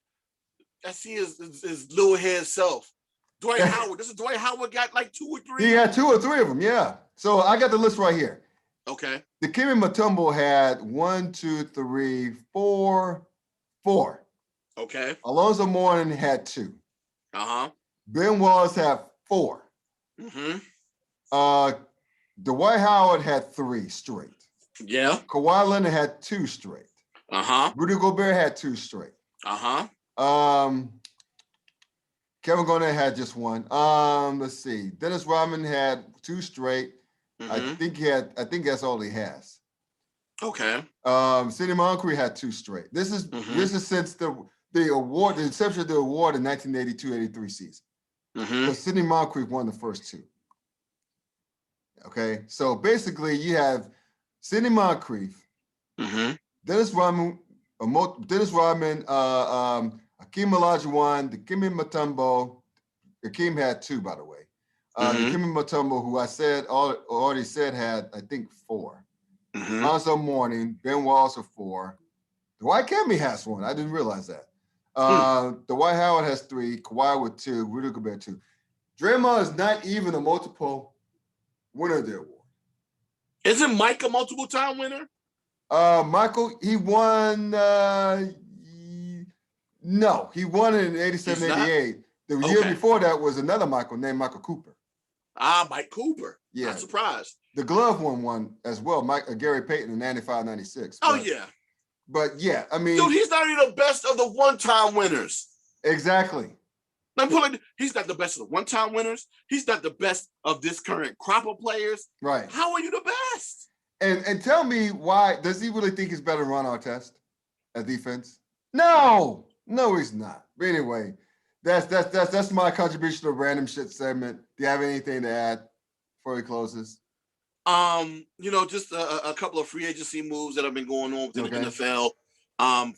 I see his little head self. Dwight Howard. This is Dwight Howard got like 2 or 3. He had 2 or 3 of them, yeah. So I got the list right here. Okay. Dikembe Mutombo had 1, 2, 3, 4. Okay. Alonzo Mourning had 2. Ben Wallace had 4. Dwight Howard had 3 straight. Yeah. Kawhi Leonard had 2 straight. Rudy Gobert had 2 straight. Kevin Garnett had just 1. Let's see. Dennis Rodman had 2 straight. I think that's all he has. Okay. Sidney Moncrief had 2 straight. This is since the inception of the award in 1982-83 season. So Sidney Moncrief won the first 2. Okay, so basically you have Sidney Moncrief, Dennis Rodman, Hakeem Olajuwon, Dikembe Mutombo. Hakeem had 2, by the way. Dikembe Mutombo, who I already said had, I think, 4. Alonzo Mourning, Ben Wallace with 4. Dwight Kembe has 1. I didn't realize that. Dwight Howard has 3. Kawhi with 2. Rudy Gobert 2. Draymond is not even a multiple winner of the award. Isn't Mike a multiple time winner? Michael, he won. No, he won it in 87, 88. The year before that was another Michael named Michael Cooper. Mike Cooper. Yeah. I'm surprised. The glove one won as well. Gary Payton in 95, 96. Oh, yeah. But yeah, I mean, dude, he's not even the best of the one-time winners. Exactly. He's not the best of the one-time winners. He's not the best of this current crop of players. Right. How are you the best? And tell me why, does he really think he's better than Ron Artest at defense? No, he's not. But anyway, that's my contribution to random shit segment. Do you have anything to add before he closes? Just a couple of free agency moves that have been going on within the NFL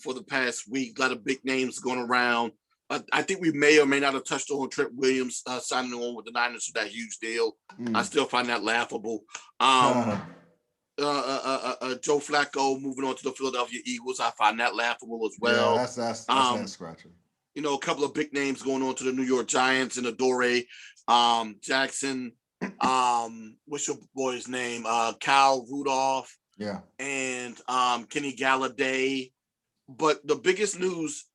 for the past week. A lot of big names going around. I think we may or may not have touched on Trent Williams signing on with the Niners for that huge deal. I still find that laughable. Joe Flacco moving on to the Philadelphia Eagles. I find that laughable as well. Yeah, that's head scratcher. A couple of big names going on to the New York Giants and Adoree Jackson. What's your boy's name? Kyle Rudolph. Yeah. And Kenny Galladay. But the biggest news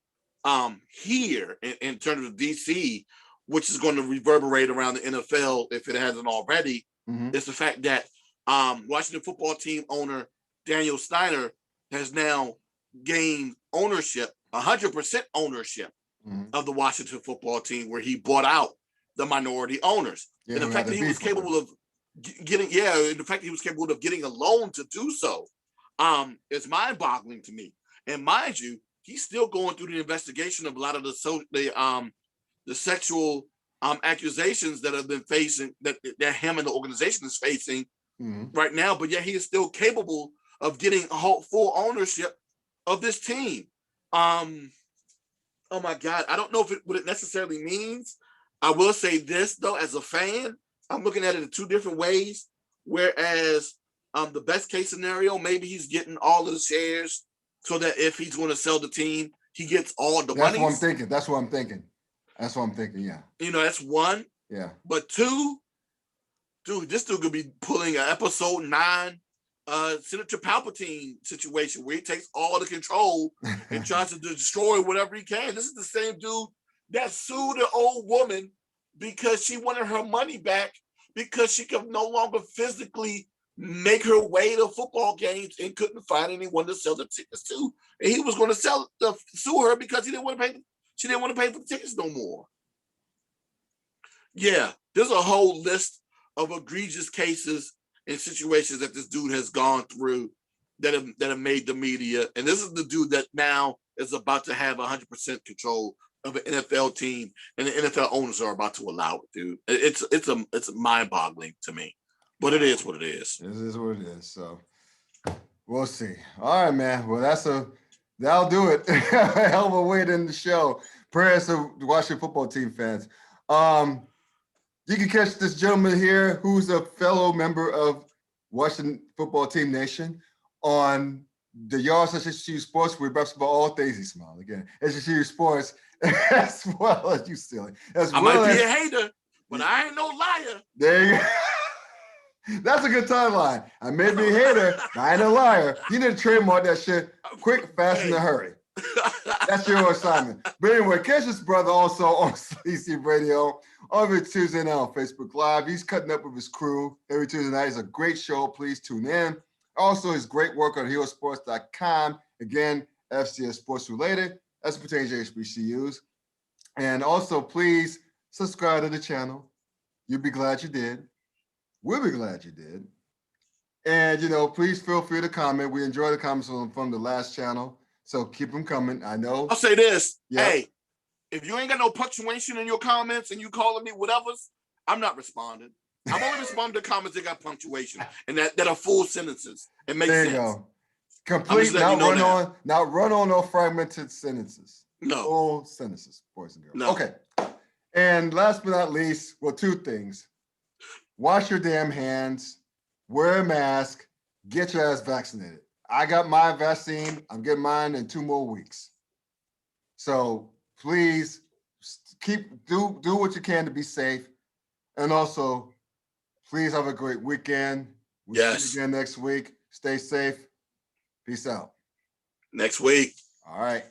here in terms of DC, which is going to reverberate around the NFL if it hasn't already, is the fact that Washington football team owner Daniel Snyder has now gained ownership, 100% ownership of the Washington football team, where he bought out the minority owners. Yeah, and the fact that he was capable of getting a loan to do so is mind-boggling to me. And mind you, he's still going through the investigation of a lot of the sexual accusations that have been facing, that him and the organization is facing right now. But yet he is still capable of getting full ownership of this team. Oh my God, I don't know what it necessarily means. I will say this though, as a fan, I'm looking at it in two different ways. Whereas the best case scenario, maybe he's getting all of the shares so that if he's going to sell the team, he gets all the money. That's what I'm thinking. Yeah. That's one. Yeah. But two, dude, this dude could be pulling an episode 9 Senator Palpatine situation where he takes all the control and tries to destroy whatever he can. This is the same dude that sued an old woman because she wanted her money back because she could no longer physically make her way to football games and couldn't find anyone to sell the tickets to. And he was going to sue her because she didn't want to pay for the tickets no more. Yeah, there's a whole list of egregious cases and situations that this dude has gone through that have made the media. And this is the dude that now is about to have 100% control of an NFL team, and the NFL owners are about to allow it, dude. It's mind-boggling to me, but it is what it is. This is what it is. So we'll see. All right, man. Well, that'll do it. Hell of a way to end the show. Prayers to the Washington football team fans. You can catch this gentleman here, who's a fellow member of Washington Football Team Nation, on the Yards of HBCU Sports. We reps about all things. He smiled again. HBCU Sports, as well as you silly. I might be a hater, but I ain't no liar. There you go. That's a good timeline. I may be a hater, but I ain't a liar. You need to trademark that shit quick, fast, in a hurry. That's your assignment. But anyway, catch this brother also on Sleazy Radio every Tuesday night on Facebook Live. He's cutting up with his crew every Tuesday night. It's a great show. Please tune in. Also, his great work on herosports.com. Again, FCS sports related as it pertains to HBCUs. And also, please subscribe to the channel. You'll be glad you did. We'll be glad you did. And, please feel free to comment. We enjoy the comments from the last channel. So keep them coming. I know. I'll say this. Yep. Hey, if you ain't got no punctuation in your comments and you calling me whatever's, I'm not responding. I'm only responding to comments that got punctuation and that are full sentences. It makes sense. There you go. Complete, not run on no fragmented sentences. No. Full sentences, boys and girls. No. Okay. And last but not least, well, two things. Wash your damn hands, wear a mask, get your ass vaccinated. I got my vaccine. I'm getting mine in 2 more weeks. So please do what you can to be safe. And also, please have a great weekend. We'll see you again next week. Stay safe. Peace out. Next week. All right.